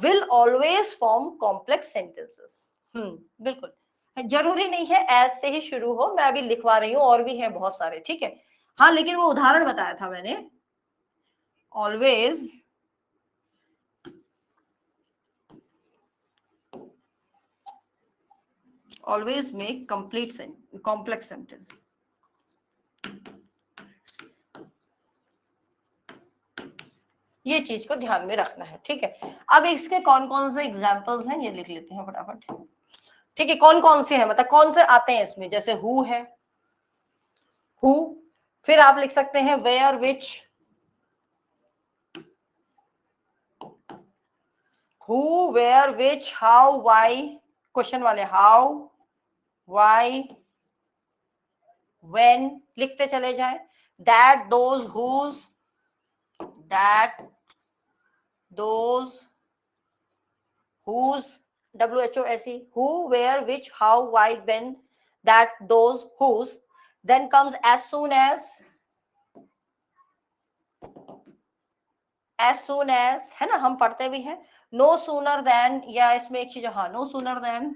will always form complex sentences. बिल्कुल, जरूरी नहीं है एज से ही शुरू हो, मैं अभी लिखवा रही हूँ, और भी हैं बहुत सारे, ठीक है? हाँ लेकिन वो उदाहरण बताया था मैंने, always always make complete complex sentence. ये चीज को ध्यान में रखना है, ठीक है। अब इसके कौन कौन से एग्जाम्पल्स हैं ये लिख लेते हैं फटाफट, ठीक है। कौन कौन से हैं, मतलब कौन से आते हैं इसमें, जैसे हु है, हु, फिर आप लिख सकते हैं where, which, who, where, which, how, why, question वाले हाउ, वाई, व्हेन लिखते चले जाएं, that, those, whose, that, those, whose, WHOSE, who, where, which, how, why, when, that, those, whose, then comes as soon as है ना, हम पढ़ते भी हैं, no sooner than, या इसमें एक चीज, हाँ no sooner than,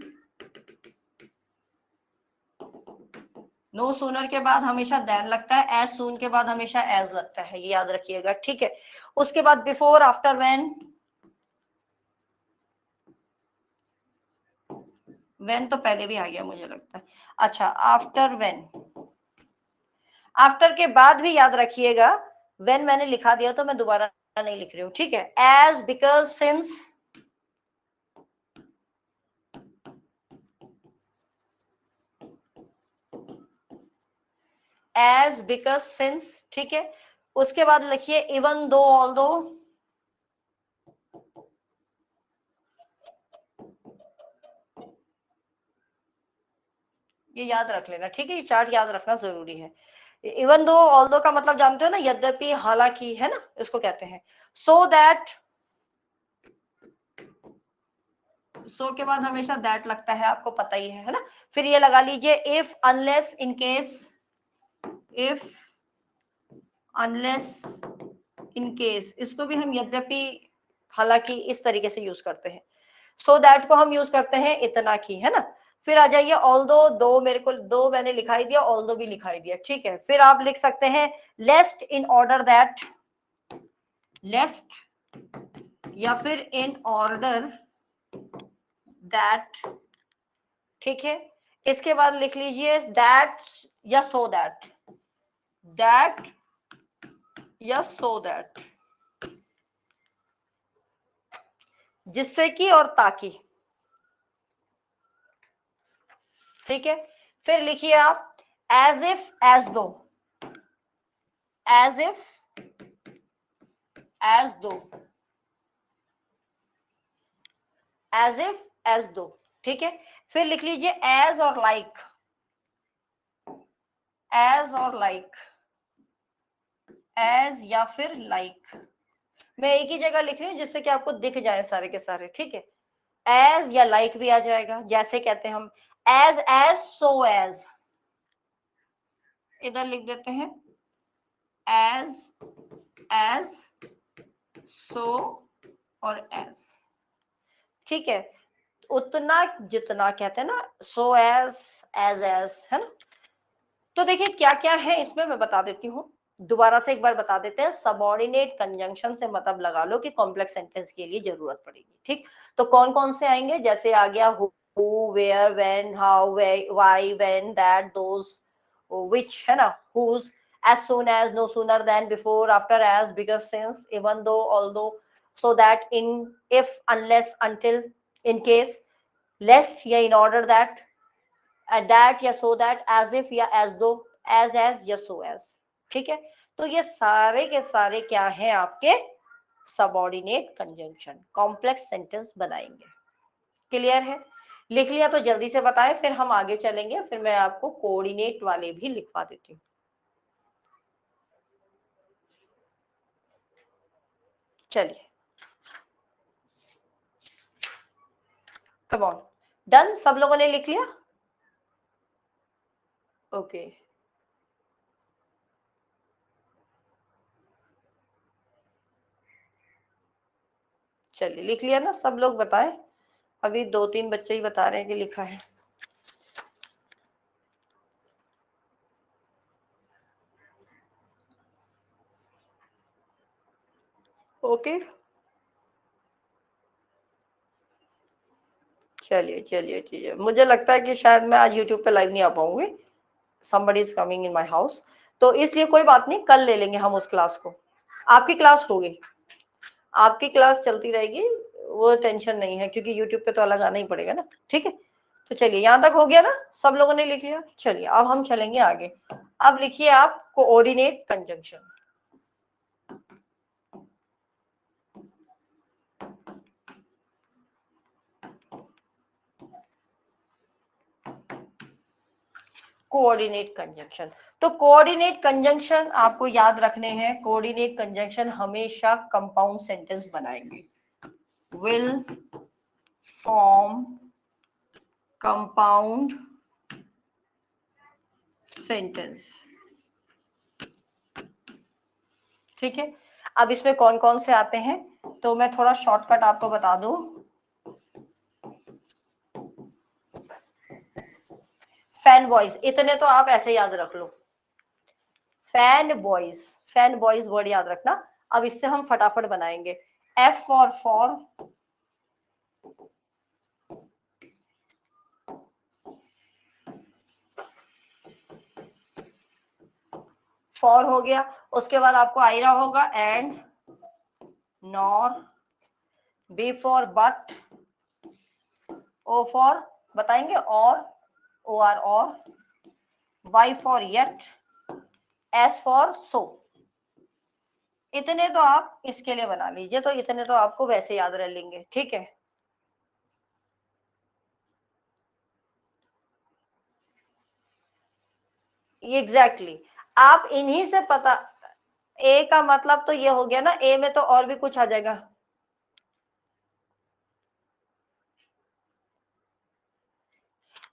no sooner के बाद हमेशा than लगता है, as soon के बाद हमेशा as लगता है, ये याद रखिएगा, ठीक है। उसके बाद before, after, when तो पहले भी आ गया मुझे लगता है, अच्छा आफ्टर, आफ्टर के बाद भी याद रखिएगा, when मैंने लिखा दिया तो मैं दोबारा नहीं लिख रही हूँ, ठीक है। as, because, since, as, because, since, ठीक है। उसके बाद लिखिए even though, although, ये याद रख लेना, ठीक है, ये चार्ट याद रखना जरूरी है। इवन दो, ऑल्दो का मतलब जानते हो ना, यद्यपि, हालांकि, है ना, इसको कहते हैं। सो दैट, सो के बाद हमेशा दैट लगता है, आपको पता ही है ना। फिर ये लगा लीजिए if, unless, in case, if, unless, in case, इसको भी हम यद्यपि, हालांकि इस तरीके से यूज करते हैं। सो दैट को हम यूज करते हैं इतना की, है ना। फिर आ जाइए ऑल्दो, दो मेरे को, दो मैंने लिखाई दिया, ऑल्दो भी लिखाई दिया, ठीक है। फिर आप लिख सकते हैं लेस्ट, इन ऑर्डर दैट, लेस्ट, या फिर इन ऑर्डर दैट, ठीक है। इसके बाद लिख लीजिए दैट या सो दैट, दैट या सो दैट, जिससे कि और ताकि, ठीक है। फिर लिखिए आप एज इफ, एज दो, एज इफ, एज दो, एज इफ, एज दो, ठीक है। फिर लिख लीजिए एज और लाइक, एज और लाइक, एज या फिर लाइक, मैं एक ही जगह लिख रही हूँ जिससे कि आपको दिख जाए सारे के सारे, ठीक है। एज या लाइक भी आ जाएगा, जैसे कहते हैं हम एज सो एज, इधर लिख देते हैं एज सो और एज, ठीक है। उतना जितना कहते हैं ना, सो एज है ना। तो देखिए क्या क्या है इसमें, मैं बता देती हूँ, दोबारा से एक बार बता देते हैं। सबऑर्डिनेट कंजंक्शन से मतलब लगा लो कि कॉम्प्लेक्स सेंटेंस के लिए जरूरत पड़ेगी, ठीक। तो कौन कौन से आएंगे, जैसे आ गया who, where, when, how, why, when, that, those, which, है ना, whose, as soon as, no sooner than, before, after, as, because, since, even though, although, so that, in, if, unless, until, in case, lest या in order that, that या so that, as if या as though, as या so as, ठीक है। तो ये सारे के सारे क्या हैं आपके सबऑर्डिनेट कंजंक्शन, कॉम्प्लेक्स सेंटेंस बनाएंगे। क्लियर है, लिख लिया तो जल्दी से बताएं, फिर हम आगे चलेंगे, फिर मैं आपको कोऑर्डिनेट वाले भी लिखवा देती हूँ। चलिए, कम ऑन, डन, सब लोगों ने लिख लिया, ओके। चलिए लिख लिया ना सब लोग, बताएं। अभी दो तीन बच्चे ही बता रहे हैं कि लिखा है। ओके, चलिए चलिए चलिए, मुझे लगता है कि शायद मैं आज यूट्यूब पे लाइव नहीं आ पाऊंगी, somebody is coming in my house, तो इसलिए कोई बात नहीं, कल ले लेंगे हम उस क्लास को। आपकी क्लास होगी, आपकी क्लास चलती रहेगी, वो टेंशन नहीं है, क्योंकि यूट्यूब पे तो अलग आना ही पड़ेगा ना। ठीक है, तो चलिए यहाँ तक हो गया ना, सब लोगों ने लिख लिया। चलिए अब हम चलेंगे आगे। अब लिखिए आप कोऑर्डिनेट कंजंक्शन। कोऑर्डिनेट कंजंक्शन, तो कोऑर्डिनेट कंजंक्शन आपको याद रखने हैं। कोऑर्डिनेट कंजंक्शन हमेशा कंपाउंड सेंटेंस बनाएंगे, विल फॉर्म कंपाउंड सेंटेंस। ठीक है, अब इसमें कौन कौन से आते हैं, तो मैं थोड़ा शॉर्टकट आपको बता दूं। फैन बॉयज, इतने तो आप ऐसे याद रख लो, fan boys, fan boys word याद रखना। अब इससे हम फटाफट बनाएंगे। एफ फॉर फॉर हो गया, उसके बाद आपको आई रहा होगा and, nor, B for but, O for बताएंगे or, O R or, Y for yet, S for so. इतने तो आप इसके लिए बना लीजिए, तो इतने तो आपको वैसे याद रह लेंगे। ठीक है, एग्जैक्टली आप इन्हीं से पता, ए का मतलब तो ये हो गया ना, ए में तो और भी कुछ आ जाएगा।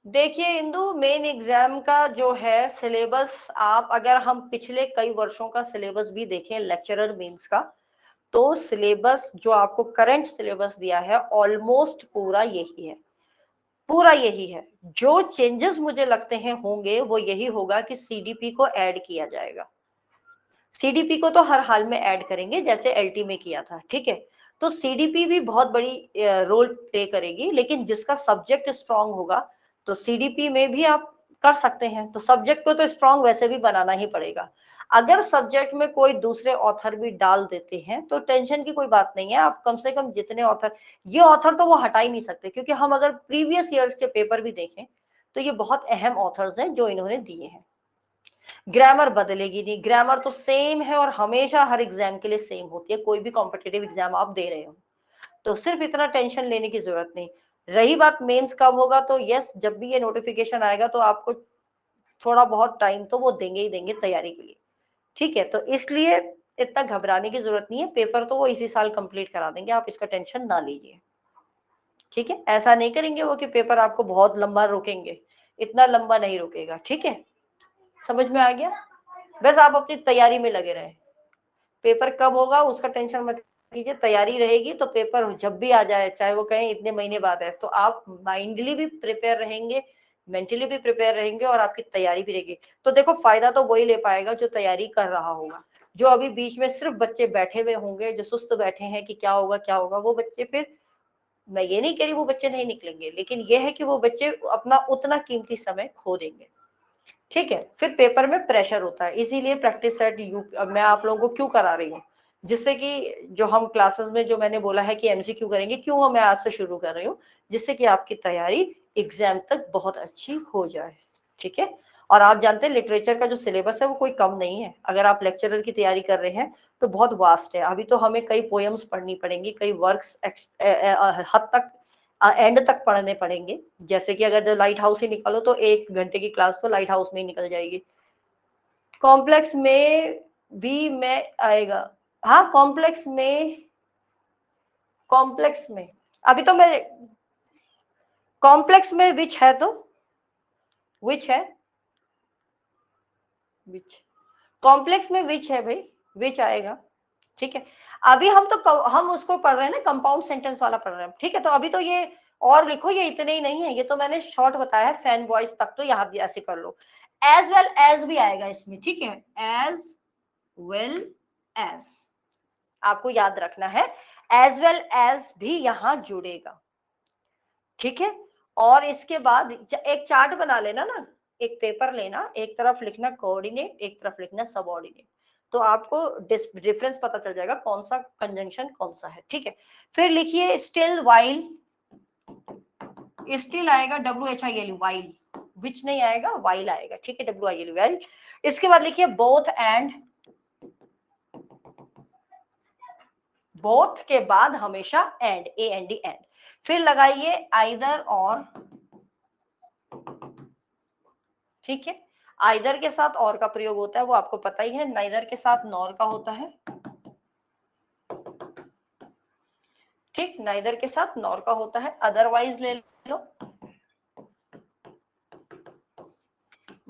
देखिए इंदु, मेन एग्जाम का जो है सिलेबस, आप अगर हम पिछले कई वर्षों का सिलेबस भी देखें लेक्चरर मेंस का, तो सिलेबस जो आपको करंट सिलेबस दिया है ऑलमोस्ट पूरा यही है, पूरा यही है। जो चेंजेस मुझे लगते हैं होंगे वो यही होगा कि सीडीपी को ऐड किया जाएगा। सीडीपी को तो हर हाल में ऐड करेंगे जैसे एलटी में किया था। ठीक है, तो सीडीपी भी बहुत बड़ी रोल प्ले करेगी, लेकिन जिसका सब्जेक्ट स्ट्रांग होगा तो सीडीपी में भी आप कर सकते हैं। तो सब्जेक्ट को तो स्ट्रांग वैसे भी बनाना ही पड़ेगा। अगर सब्जेक्ट में कोई दूसरे ऑथर भी डाल देते हैं तो टेंशन की कोई बात नहीं है, आप कम से कम जितने ऑथर, ये ऑथर तो वो हटा ही नहीं सकते, क्योंकि हम अगर प्रीवियस ईयर्स के पेपर भी देखें तो ये बहुत अहम ऑथर्स हैं जो इन्होंने दिए हैं। ग्रामर बदलेगी नहीं, ग्रामर तो सेम है और हमेशा हर एग्जाम के लिए सेम होती है, कोई भी कॉम्पिटिटिव एग्जाम आप दे रहे हो, तो सिर्फ इतना टेंशन लेने की जरूरत नहीं। रही बात मेंस कब होगा, तो यस, जब भी ये नोटिफिकेशन आएगा तो आपको थोड़ा बहुत टाइम तो वो देंगे ही देंगे तैयारी के लिए। ठीक है, तो इसलिए इतना घबराने की जरूरत नहीं है, पेपर तो वो इसी साल कंप्लीट करा देंगे, आप इसका टेंशन ना लीजिए। ठीक है, ऐसा नहीं करेंगे वो कि पेपर आपको बहुत लंबा रोकेंगे, इतना लंबा नहीं रुकेगा। ठीक है, समझ में आ गया। बस आप अपनी तैयारी में लगे रहे, पेपर कब होगा उसका टेंशन मत कीजिए, तैयारी रहेगी तो पेपर जब भी आ जाए, चाहे वो कहें इतने महीने बाद है, तो आप माइंडली भी प्रिपेयर रहेंगे, मेंटली भी प्रिपेयर रहेंगे और आपकी तैयारी भी रहेगी। तो देखो फायदा तो वही ले पाएगा जो तैयारी कर रहा होगा। जो अभी बीच में सिर्फ बच्चे बैठे हुए होंगे, जो सुस्त बैठे हैं कि क्या होगा क्या होगा, वो बच्चे फिर, मैं ये नहीं कह रही वो बच्चे नहीं निकलेंगे, लेकिन ये है कि वो बच्चे अपना उतना कीमती समय खो देंगे। ठीक है, फिर पेपर में प्रेशर होता है, इसीलिए प्रैक्टिस सेट मैं आप लोगों को क्यों करा रही हूँ, जिससे कि जो हम क्लासेस में जो मैंने बोला है कि एमसीक्यू करेंगे, क्यों मैं आज से शुरू कर रही हूँ, जिससे कि आपकी तैयारी एग्जाम तक बहुत अच्छी हो जाए। ठीक है, और आप जानते हैं लिटरेचर का जो सिलेबस है वो कोई कम नहीं है, अगर आप लेक्चरर की तैयारी कर रहे हैं तो बहुत वास्ट है। अभी तो हमें कई पोएम्स पढ़नी पड़ेंगी, कई वर्क्स हद तक एंड तक पढ़ने पड़ेंगे। जैसे कि अगर जो लाइट हाउस ही निकालो तो 1 घंटे की क्लास तो लाइट हाउस में ही निकल जाएगी। कॉम्प्लेक्स में भी में आएगा, हाँ कॉम्प्लेक्स में अभी तो मैं, कॉम्प्लेक्स में विच है, तो विच है, विच, कॉम्प्लेक्स में विच है भाई, विच आएगा। ठीक है, अभी हम उसको पढ़ रहे हैं ना, कंपाउंड सेंटेंस वाला पढ़ रहे हैं। ठीक है, तो अभी तो ये और लिखो, ये इतने ही नहीं है, ये तो मैंने शॉर्ट बताया है, फैन वॉइस तक तो यहाँ ऐसे कर लो। एज वेल एज भी आएगा इसमें। ठीक है, एज वेल एज आपको याद रखना है, एज वेल एज भी यहां जुड़ेगा, ठीक है। और इसके बाद एक चार्ट बना लेना ना, एक पेपर लेना, एक तरफ लिखना कोऑर्डिनेट, एक तरफ लिखना सबऑर्डिनेट, तो आपको डिफरेंस पता चल जाएगा कौन सा कंजंक्शन कौन सा है, ठीक है। फिर लिखिए स्टिल वाइल, स्टिल आएगा WHIL वाइल, विच नहीं आएगा, वाइल आएगा, ठीक है, WIL वाइल। इसके बाद लिखिए बोथ एंड, बोथ के बाद हमेशा एंड, AND एंड। फिर लगाइए आइदर और, ठीक है। आइदर के साथ और का प्रयोग होता है वो आपको पता ही है, नाइदर के साथ नॉर का होता है, ठीक, नाइदर के साथ नॉर का होता है। अदरवाइज ले लो,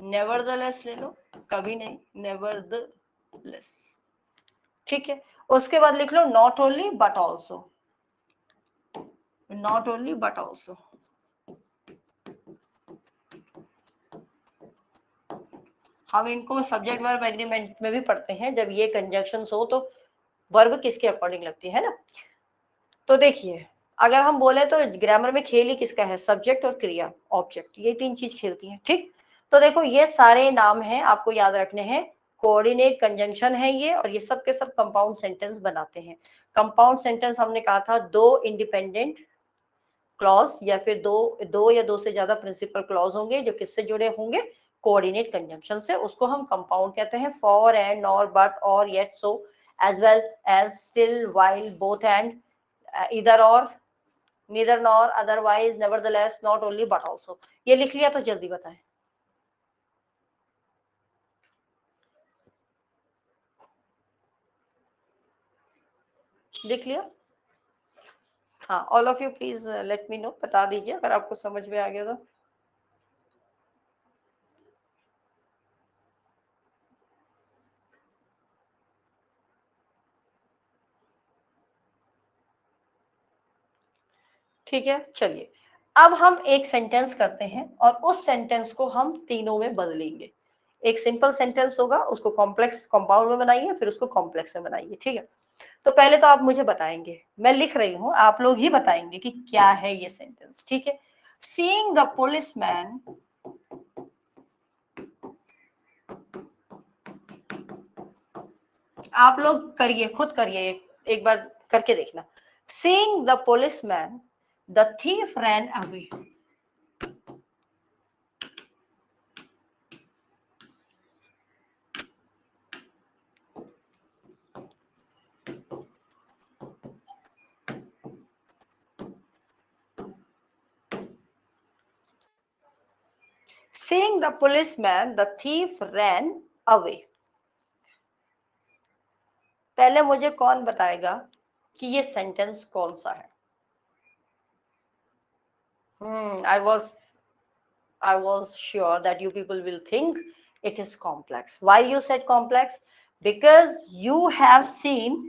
नेवरदलेस ले लो, कभी नहीं, नेवरदलेस, ठीक है। उसके बाद लिख लो not only but also, not only but also, हम इनको सब्जेक्ट वर्ब एग्रीमेंट में भी पढ़ते हैं, जब ये कंजंक्शंस हो तो वर्ब किसके अकॉर्डिंग लगती है ना। तो देखिए अगर हम बोले तो ग्रामर में खेल ही किसका है, सब्जेक्ट और क्रिया, ऑब्जेक्ट, ये तीन चीज खेलती हैं, ठीक। तो देखो ये सारे नाम हैं, आपको याद रखने हैं, कोऑर्डिनेट कंजंक्शन है ये, और ये सब के सब कंपाउंड सेंटेंस बनाते हैं। कंपाउंड सेंटेंस हमने कहा था दो इंडिपेंडेंट क्लॉज या फिर दो या दो से ज्यादा प्रिंसिपल क्लॉज होंगे जो किससे जुड़े होंगे, कोऑर्डिनेट कंजंक्शन से, उसको हम कंपाउंड कहते हैं। For and, nor, but, or, yet, so, as well as, still, while, both and, either or, neither nor, otherwise, nevertheless, not only but also। ये लिख लिया तो जल्दी बताएं, लिख लिया? हाँ, all of you please let me no, बता दीजिए अगर आपको समझ में आ गया तो। ठीक है, चलिए अब हम एक सेंटेंस करते हैं और उस सेंटेंस को हम तीनों में बदलेंगे। एक सिंपल सेंटेंस होगा, उसको कॉम्प्लेक्स कंपाउंड में बनाइए, फिर उसको कॉम्प्लेक्स में बनाइए, ठीक है। तो पहले तो आप मुझे बताएंगे, मैं लिख रही हूं, आप लोग ही बताएंगे कि क्या है ये सेंटेंस, ठीक है। सीइंग द पुलिसमैन, आप लोग करिए, खुद करिए, एक बार करके देखना। Seeing the policeman the thief ran away, seeing the policeman the thief ran away। पहले मुझे कौन बताएगा कि ये सेंटेंस कौन सा है? I was sure that you people will think it is complex. Why you said complex? Because you have seen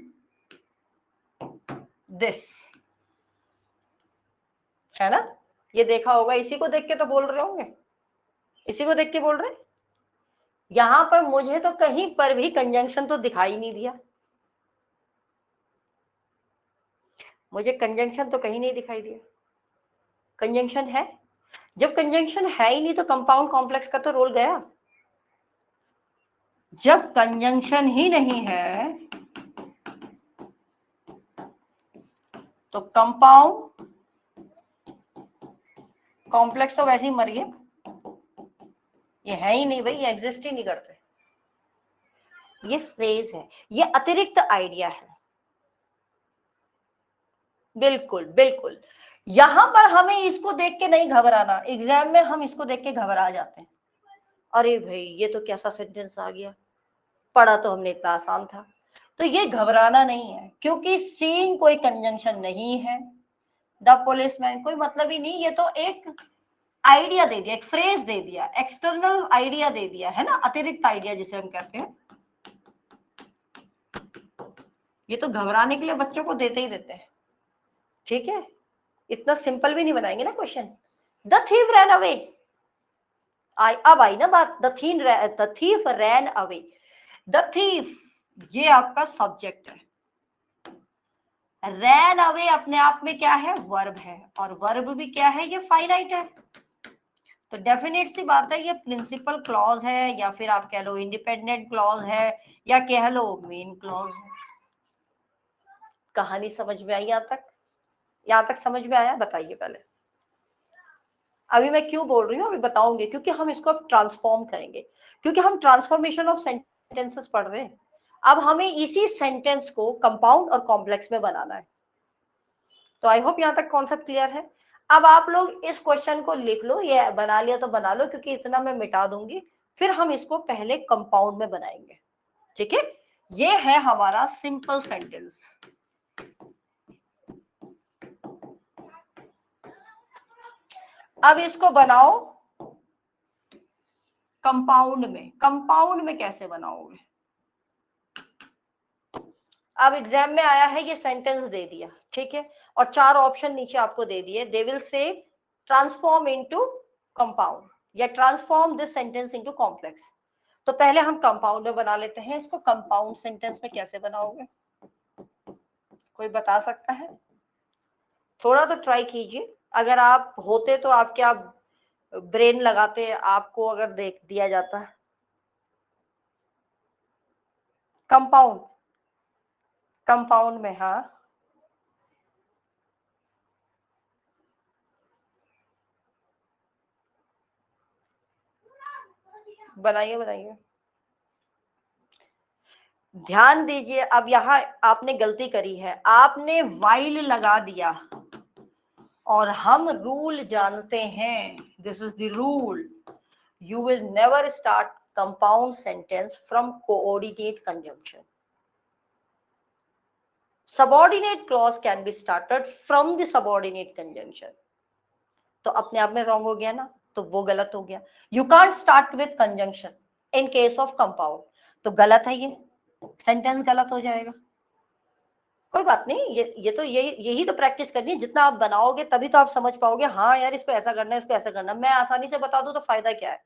this, है ना, ये देखा होगा, इसी को देख के तो बोल रहे होंगे, इसी को देख के बोल रहे हैं। यहां पर मुझे तो कहीं पर भी कंजंक्शन तो दिखाई नहीं दिया, मुझे कंजंक्शन तो कहीं नहीं दिखाई दिया। कंजंक्शन है, जब कंजंक्शन है ही नहीं तो कंपाउंड कॉम्प्लेक्स का तो रोल गया। जब कंजंक्शन ही नहीं है तो कंपाउंड कॉम्प्लेक्स तो वैसे ही मर गए, ये है ही नहीं भाई, ये एग्जिस्ट ही नहीं करते। ये फ्रेज है, ये अतिरिक्त आइडिया है, बिल्कुल बिल्कुल। यहां पर हमें इसको देख के नहीं घबराना, एग्जाम में हम इसको देख के घबरा जाते हैं, अरे भाई ये तो कैसा सेंटेंस आ गया, पढ़ा तो हमने इतना आसान था। तो ये घबराना नहीं है, क्योंकि सीइंग कोई कंजंक्शन नहीं है, द पुलिसमैन कोई मतलब ही नहीं, ये तो एक आइडिया दे दिया, एक फ्रेज दे दिया, एक्सटर्नल आइडिया दे दिया, है ना, अतिरिक्त आइडिया जिसे हम कहते हैं। ये तो घबराने के लिए बच्चों को देते ही देते हैं, ठीक है, इतना सिंपल भी नहीं बनाएंगे ना question. The thief ran away, अब आई ना बात, the thief ran away, the thief ये आपका सब्जेक्ट है, रैन अवे अपने आप में क्या है, वर्ब है, और वर्ब भी क्या है, ये फाइनाइट है। तो डेफिनेट सी बात है, ये प्रिंसिपल क्लॉज है, या फिर आप कह लो इंडिपेंडेंट क्लॉज है, या कह लो मेन क्लॉज है। कहानी समझ में आई यहां तक समझ में आया, बताइए पहले। अभी मैं क्यों बोल रही हूँ, अभी बताऊंगी, क्योंकि हम इसको अब ट्रांसफॉर्म करेंगे, क्योंकि हम ट्रांसफॉर्मेशन ऑफ सेंटेंसेस पढ़ रहे हैं। अब हमें इसी सेंटेंस को कंपाउंड और कॉम्प्लेक्स में बनाना है। तो आई होप यहां तक कॉन्सेप्ट क्लियर है। अब आप लोग इस क्वेश्चन को लिख लो, ये बना लिया तो बना लो, क्योंकि इतना मैं मिटा दूंगी, फिर हम इसको पहले कंपाउंड में बनाएंगे। ठीक है, ये है हमारा सिंपल सेंटेंस। अब इसको बनाओ कंपाउंड में। कंपाउंड में कैसे बनाओगे? अब एग्जाम में आया है, ये सेंटेंस दे दिया, ठीक है, और 4 ऑप्शन नीचे आपको दे दिए। They will say transform into compound या transform this sentence into complex. तो पहले हम कंपाउंड में बना लेते हैं इसको। कंपाउंड सेंटेंस में कैसे बनाओगे, कोई बता सकता है? थोड़ा तो ट्राई कीजिए। अगर आप होते तो आप क्या ब्रेन लगाते, आपको अगर देख दिया जाता। कंपाउंड, कंपाउंड में, हाँ बनाइए बनाइए। ध्यान दीजिए, अब यहां आपने गलती करी है, आपने वाइल लगा दिया, और हम रूल जानते हैं, this is the rule, you will never start compound sentence from coordinate conjunction. Subordinate clause can be started from the subordinate conjunction. तो अपने आप में रॉन्ग हो गया ना, तो वो गलत हो गया। You can't start with conjunction in case of compound, तो गलत है, ये सेंटेंस गलत हो जाएगा। कोई बात नहीं, ये तो यही तो प्रैक्टिस करनी है। जितना आप बनाओगे तभी तो आप समझ पाओगे, हाँ यार इसको ऐसा करना है, इसको ऐसा करना। मैं आसानी से बता दूं तो फायदा क्या है?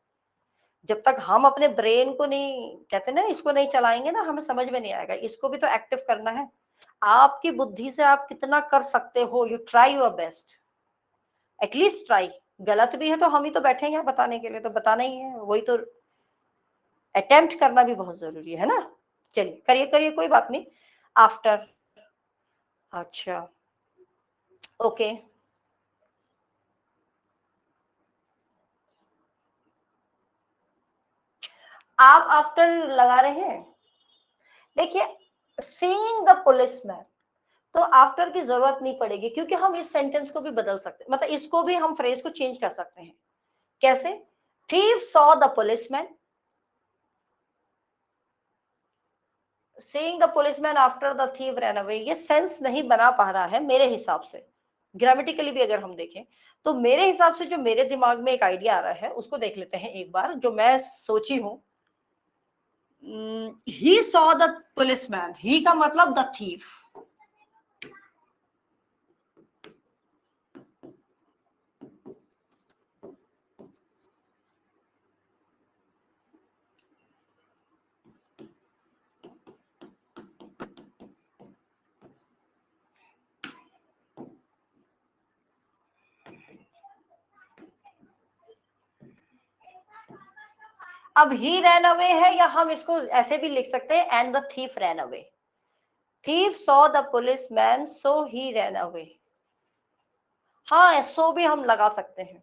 जब तक हम अपने ब्रेन को नहीं, कहते ना, इसको नहीं चलाएंगे ना, हमें समझ में नहीं आएगा। इसको भी तो एक्टिव करना है। आपकी बुद्धि से आप कितना कर सकते हो, you try your best, at least try. गलत भी है तो हम ही तो बैठे हैं बताने के लिए, तो बताना ही है, वही तो अटेम्प्ट करना भी बहुत जरूरी है ना। चलिए करिए करिए, कोई बात नहीं। आफ्टर, अच्छा, ओके। आप आफ्टर लगा रहे हैं, देखिए, सीइंग द पुलिसमैन, तो आफ्टर की जरूरत नहीं पड़ेगी, क्योंकि हम इस सेंटेंस को भी बदल सकते हैं, मतलब इसको भी हम फ्रेज को चेंज कर सकते हैं। कैसे? Thief saw the policeman, seeing the policeman after the thief run away, ये सेंस नहीं बना पा रहा है मेरे हिसाब से। ग्रामेटिकली भी अगर हम देखें, तो मेरे हिसाब से जो मेरे दिमाग में एक आइडिया आ रहा है, उसको देख लेते हैं एक बार, जो मैं सोची हूं। ही सॉ द पुलिसमैन, ही का मतलब द थीफ। अब ही रैन अवे है, या हम इसको ऐसे भी लिख सकते हैं, and the thief ran away. Thief saw the policeman so he ran away. हाँ, सो भी हम लगा सकते हैं।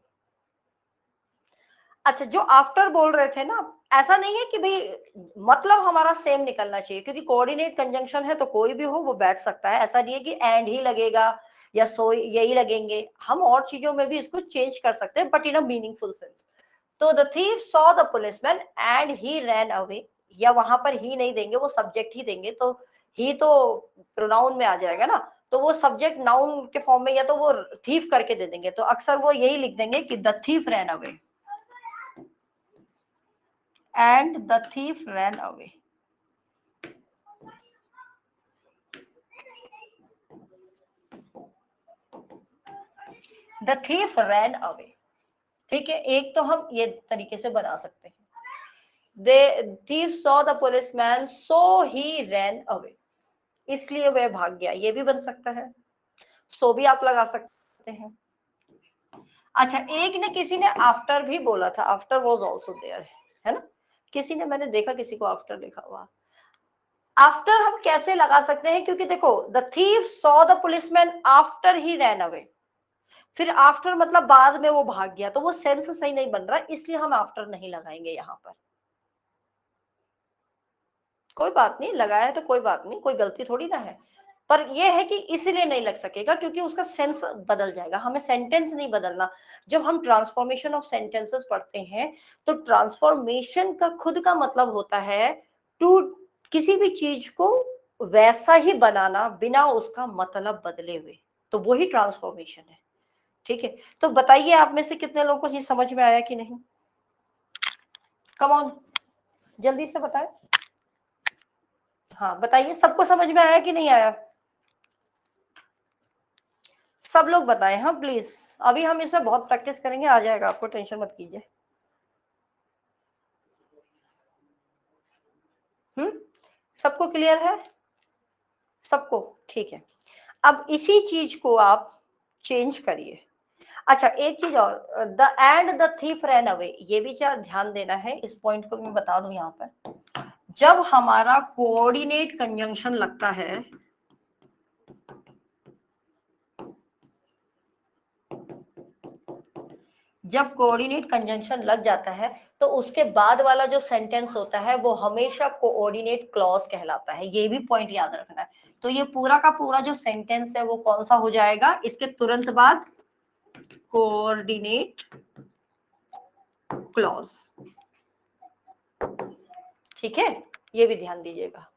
अच्छा, जो आफ्टर बोल रहे थे ना, ऐसा नहीं है कि भाई मतलब हमारा सेम निकलना चाहिए, क्योंकि कोऑर्डिनेट कंजंक्शन है तो कोई भी हो वो बैठ सकता है। ऐसा नहीं है कि एंड ही लगेगा या सो यही लगेंगे, हम और चीजों में भी इसको चेंज कर सकते हैं, but in a meaningful sense. तो the thief saw the policeman and he ran away, या वहां पर ही नहीं देंगे, वो सब्जेक्ट ही देंगे, तो ही तो प्रोनाउन में आ जाएगा ना, तो वो सब्जेक्ट नाउन के फॉर्म में, या तो वो थीफ करके दे देंगे, तो अक्सर वो यही लिख देंगे कि the thief ran away, and the thief ran away. The thief ran away. ठीक है, एक तो हम ये तरीके से बना सकते हैं। The thief saw the policeman, so he ran away. इसलिए वह भाग गया, ये भी बन सकता है। सो भी आप लगा सकते हैं। अच्छा, एक ने किसी ने आफ्टर भी बोला था, आफ्टर वॉज ऑल्सो देयर, है ना, किसी ने, मैंने देखा किसी को आफ्टर लिखा हुआ। आफ्टर हम कैसे लगा सकते हैं, क्योंकि देखो the thief saw the policeman after he ran away, फिर आफ्टर मतलब बाद में वो भाग गया, तो वो सेंस सही नहीं बन रहा, इसलिए हम आफ्टर नहीं लगाएंगे यहां पर। कोई बात नहीं, लगाया तो कोई बात नहीं, कोई गलती थोड़ी ना है, पर ये है कि इसलिए नहीं लग सकेगा क्योंकि उसका सेंस बदल जाएगा, हमें सेंटेंस नहीं बदलना। जब हम ट्रांसफॉर्मेशन ऑफ सेंटेंसेस पढ़ते हैं तो ट्रांसफॉर्मेशन का खुद का मतलब होता है टू किसी भी चीज को वैसा ही बनाना बिना उसका मतलब बदले हुए, तो वही ट्रांसफॉर्मेशन है। ठीक है, तो बताइए आप में से कितने लोगों को ये समझ में आया कि नहीं? कम ऑन, जल्दी से बताएं। हाँ बताइए, सबको समझ में आया कि नहीं आया? सब लोग बताएं हाँ प्लीज, अभी हम इसमें बहुत प्रैक्टिस करेंगे, आ जाएगा आपको, टेंशन मत कीजिए। सबको क्लियर है? सबको ठीक है। अब इसी चीज को आप चेंज करिए। अच्छा एक चीज और, the end the thief ran away, ये भी क्या ध्यान देना है, इस पॉइंट को मैं बता दूं यहाँ पर। जब हमारा कोऑर्डिनेट कंजंक्शन लगता है, जब कोऑर्डिनेट कंजंक्शन लग जाता है तो उसके बाद वाला जो सेंटेंस होता है वो हमेशा कोऑर्डिनेट क्लॉज कहलाता है, ये भी पॉइंट याद रखना है। तो ये पूरा का पूरा जो सेंटेंस है वो कौन सा हो जाएगा, इसके तुरंत बाद कोऑर्डिनेट क्लॉज। ठीक है, ये भी ध्यान दीजिएगा।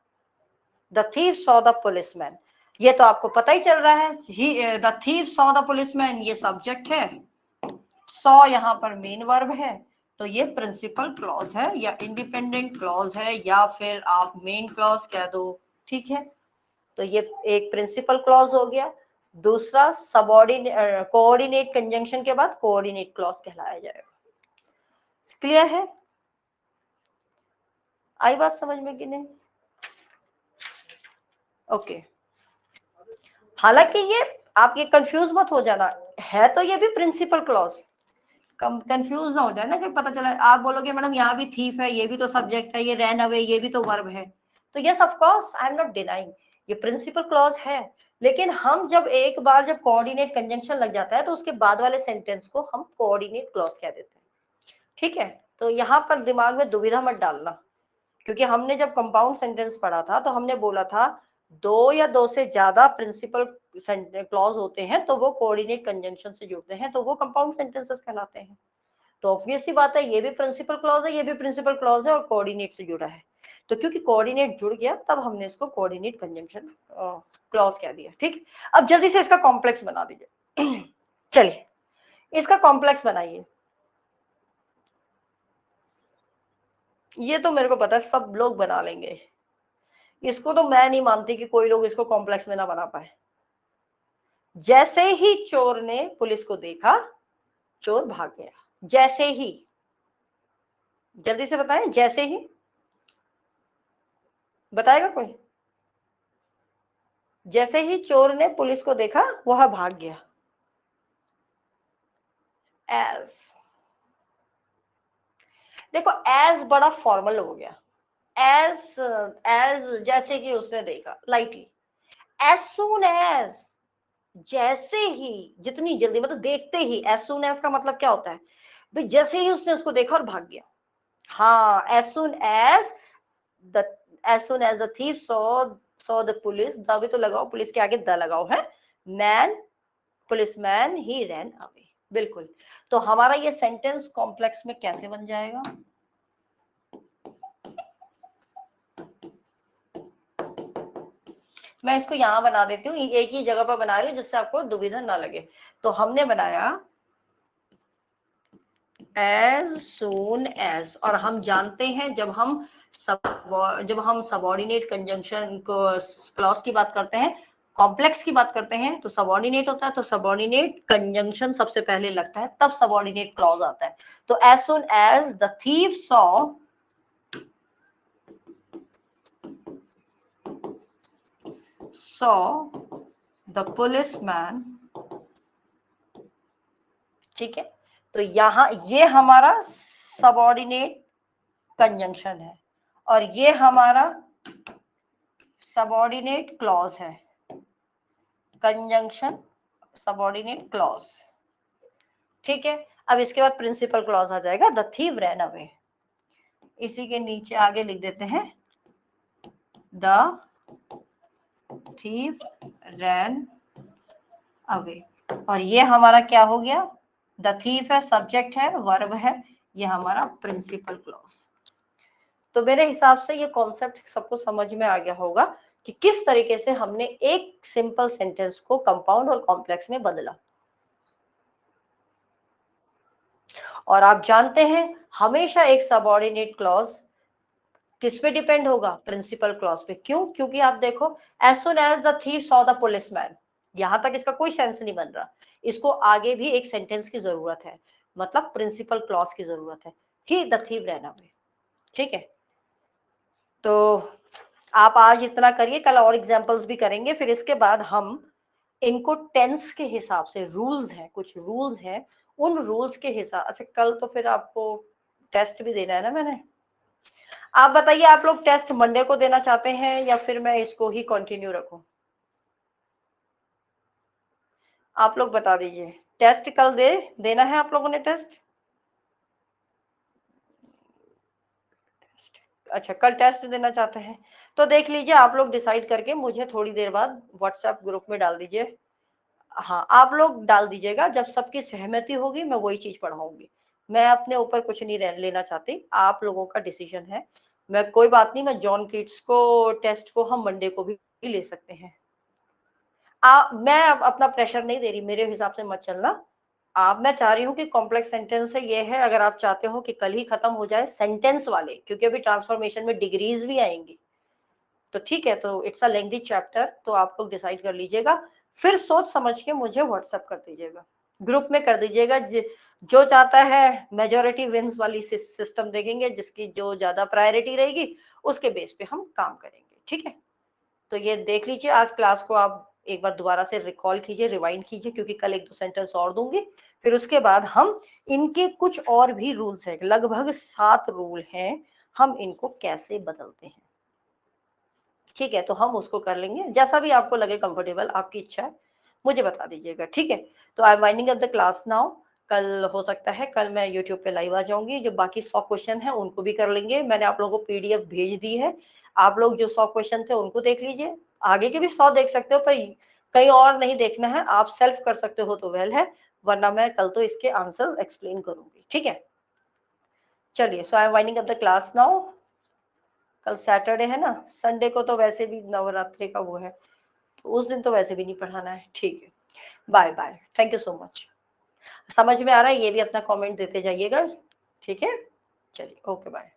The thief saw the policeman, ये तो आपको पता ही चल रहा है, the thief saw the policeman ये सब्जेक्ट है, सॉ यहाँ पर मेन वर्ब है, तो ये प्रिंसिपल क्लॉज है या इंडिपेंडेंट क्लॉज है या फिर आप मेन क्लॉज कह दो। ठीक है, तो ये एक प्रिंसिपल क्लॉज हो गया, दूसरा सबऑर्डिनेट कोऑर्डिनेट कंजंक्शन के बाद कोऑर्डिनेट क्लॉज कहलाया जाएगा। क्लियर है? आई बात समझ में कि नहीं? ओके, हालांकि ये आप ये कंफ्यूज मत हो जाना, है तो ये भी प्रिंसिपल क्लॉज, कंफ्यूज ना हो जाए ना, फिर पता चला आप बोलोगे मैडम यहाँ भी थीफ है, ये भी तो सब्जेक्ट है, ये रैन अवे ये भी तो वर्ब है। तो yes of course I am not denying, ये प्रिंसिपल क्लॉज है, लेकिन हम जब एक बार जब कोऑर्डिनेट कंजंक्शन लग जाता है तो उसके बाद वाले सेंटेंस को हम कोऑर्डिनेट क्लॉज कह देते हैं। ठीक है, तो यहाँ पर दिमाग में दुविधा मत डालना, क्योंकि हमने जब कंपाउंड सेंटेंस पढ़ा था तो हमने बोला था दो या दो से ज्यादा प्रिंसिपल क्लॉज होते हैं तो वो कोऑर्डिनेट कंजंक्शन से जुड़ते हैं, तो वो कंपाउंड सेंटेंसेस कहलाते हैं। तो ऑब्वियस सी बात है, ये भी प्रिंसिपल क्लॉज है, ये भी प्रिंसिपल क्लॉज है और कोऑर्डिनेट से जुड़ा है, तो क्योंकि कोऑर्डिनेट जुड़ गया तब हमने इसको कोऑर्डिनेट कंजंक्शन क्लॉज कह दिया। ठीक, अब जल्दी से इसका कॉम्प्लेक्स बना दीजिए। चलिए इसका कॉम्प्लेक्स बनाइए। ये तो मेरे को पता है सब लोग बना लेंगे, इसको तो मैं नहीं मानती कि कोई लोग इसको कॉम्प्लेक्स में ना बना पाए। जैसे ही चोर ने पुलिस को देखा, चोर भाग गया। जैसे ही, जल्दी से बताएं, जैसे ही बताएगा कोई? जैसे ही चोर ने पुलिस को देखा वह भाग गया। एज, देखो एज बड़ा फॉर्मल हो गया, एज, एज जैसे कि उसने देखा लाइटली, एज सून एज, जैसे ही, जितनी जल्दी, मतलब देखते ही, एज सून एज का मतलब क्या होता है भाई, जैसे ही उसने उसको देखा और भाग गया। हाँ, as soon as the, as soon as the thief saw the police, the भी तो लगाओ, पुलिस के आगे द लगाओ है, man, policeman he ran away. बिल्कुल, तो हमारा ये सेंटेंस कॉम्प्लेक्स में कैसे बन जाएगा? मैं इसको यहां बना देती हूँ, एक ही जगह पर बना रही हूँ जिससे आपको दुविधा ना लगे। तो हमने बनाया एज सून एज, और हम जानते हैं जब हम सबऑर्डिनेट कंजंक्शन को क्लॉज की बात करते हैं, कॉम्प्लेक्स की बात करते हैं, तो सबऑर्डिनेट होता है, तो सबऑर्डिनेट कंजंक्शन सबसे पहले लगता है, तब सबऑर्डिनेट क्लॉज आता है। तो as soon as the thief saw saw the policeman, ठीक है। तो यहां ये हमारा सबऑर्डिनेट कंजंक्शन है और ये हमारा सबऑर्डिनेट क्लॉज है, कंजंक्शन सबऑर्डिनेट क्लॉज, ठीक है। अब इसके बाद प्रिंसिपल क्लॉज आ जाएगा, द थीव रैन अवे। इसी के नीचे आगे लिख देते हैं द थीव रैन अवे, और ये हमारा क्या हो गया, द थीफ है, सब्जेक्ट है, वर्ब है, ये हमारा प्रिंसिपल क्लॉज। तो मेरे हिसाब से ये कॉन्सेप्ट सबको समझ में आ गया होगा कि किस तरीके से हमने एक सिंपल सेंटेंस को कंपाउंड और कॉम्प्लेक्स में बदला। और आप जानते हैं हमेशा एक सबऑर्डिनेट क्लॉज किस पे डिपेंड होगा, प्रिंसिपल क्लॉज पे। क्यों? क्योंकि आप देखो, as soon as the thief saw the policeman, यहां तक इसका कोई सेंस नहीं बन रहा, इसको आगे भी एक सेंटेंस की जरूरत है, मतलब प्रिंसिपल क्लॉज की जरूरत है, ही द थीफ रैन अवे, ठीक है। तो आप आज इतना करिए, कल और एग्जांपल्स भी करेंगे, फिर इसके बाद हम इनको टेंस के हिसाब से, रूल्स हैं, कुछ रूल्स हैं, उन रूल्स के हिसाब, अच्छा कल तो फिर आपको टेस्ट भी देना है ना मैंने। आप बताइए, आप लोग टेस्ट मंडे को देना चाहते हैं या फिर मैं इसको ही कंटिन्यू रखूं? आप लोग बता दीजिए, टेस्ट कल देना है आप लोगों ने टेस्ट? अच्छा, कल टेस्ट देना चाहते हैं तो देख लीजिए, आप लोग डिसाइड करके मुझे थोड़ी देर बाद व्हाट्सएप ग्रुप में डाल दीजिए। हाँ, आप लोग डाल दीजिएगा, जब सबकी सहमति होगी मैं वही चीज पढ़ाऊंगी। मैं अपने ऊपर कुछ नहीं लेना चाहती, आप लोगों का डिसीजन है। मैं कोई बात नहीं, मैं जॉन कीट्स को टेस्ट को हम मंडे को भी ले सकते हैं। मैं अब अपना प्रेशर नहीं दे रही, मेरे हिसाब से मत चलना। आप, मैं चाह रही हूँ कि कॉम्प्लेक्स सेंटेंस है ये है, अगर आप चाहते हो कि कल ही खत्म हो जाए सेंटेंस वाले, क्योंकि अभी ट्रांसफॉर्मेशन में डिग्रीज भी आएंगी, तो ठीक है, तो इट्स अ लेंथी चैप्टर, तो आप लोग डिसाइड कर लीजिएगा, फिर सोच समझ के मुझे व्हाट्सएप कर दीजिएगा, ग्रुप में कर दीजिएगा। जो चाहता है मेजोरिटी विंस वाली सिस्टम देखेंगे, जिसकी जो ज्यादा प्रायोरिटी रहेगी उसके बेस पे हम काम करेंगे, ठीक है। तो ये देख लीजिए, आज क्लास को आप एक बार दोबारा से रिकॉल कीजिए, रिवाइंड कीजिए, क्योंकि कल एक दो सेंटेंस और दूंगी, फिर उसके बाद हम इनके कुछ और भी रूल्स हैं, लगभग 7 रूल हैं, हम इनको कैसे बदलते हैं, ठीक है। तो हम उसको कर लेंगे, जैसा भी आपको लगे कंफर्टेबल, आपकी इच्छा है, मुझे बता दीजिएगा, ठीक है। तो आई am winding up the class now. कल हो सकता है, कल मैं यूट्यूब पे लाइव आ जाऊंगी, जो बाकी 100 क्वेश्चन है उनको भी कर लेंगे, मैंने आप लोगों को पीडीएफ भेज दी है, आप लोग जो 100 क्वेश्चन थे उनको देख लीजिए, आगे के भी 100 देख सकते हो, पर कहीं और नहीं देखना है, आप सेल्फ कर सकते हो तो वेल है, वरना मैं कल तो इसके आंसर एक्सप्लेन करूंगी, ठीक है। चलिए, so I am winding up the class now. कल सैटरडे है ना, संडे को तो वैसे भी नवरात्रि का वो है, तो उस दिन तो वैसे भी नहीं पढ़ाना है, ठीक है। Bye bye, thank you so much. समझ में आ रहा है, ये भी अपना कमेंट देते जाइएगा, ठीक है। चलिए, ओके बाय।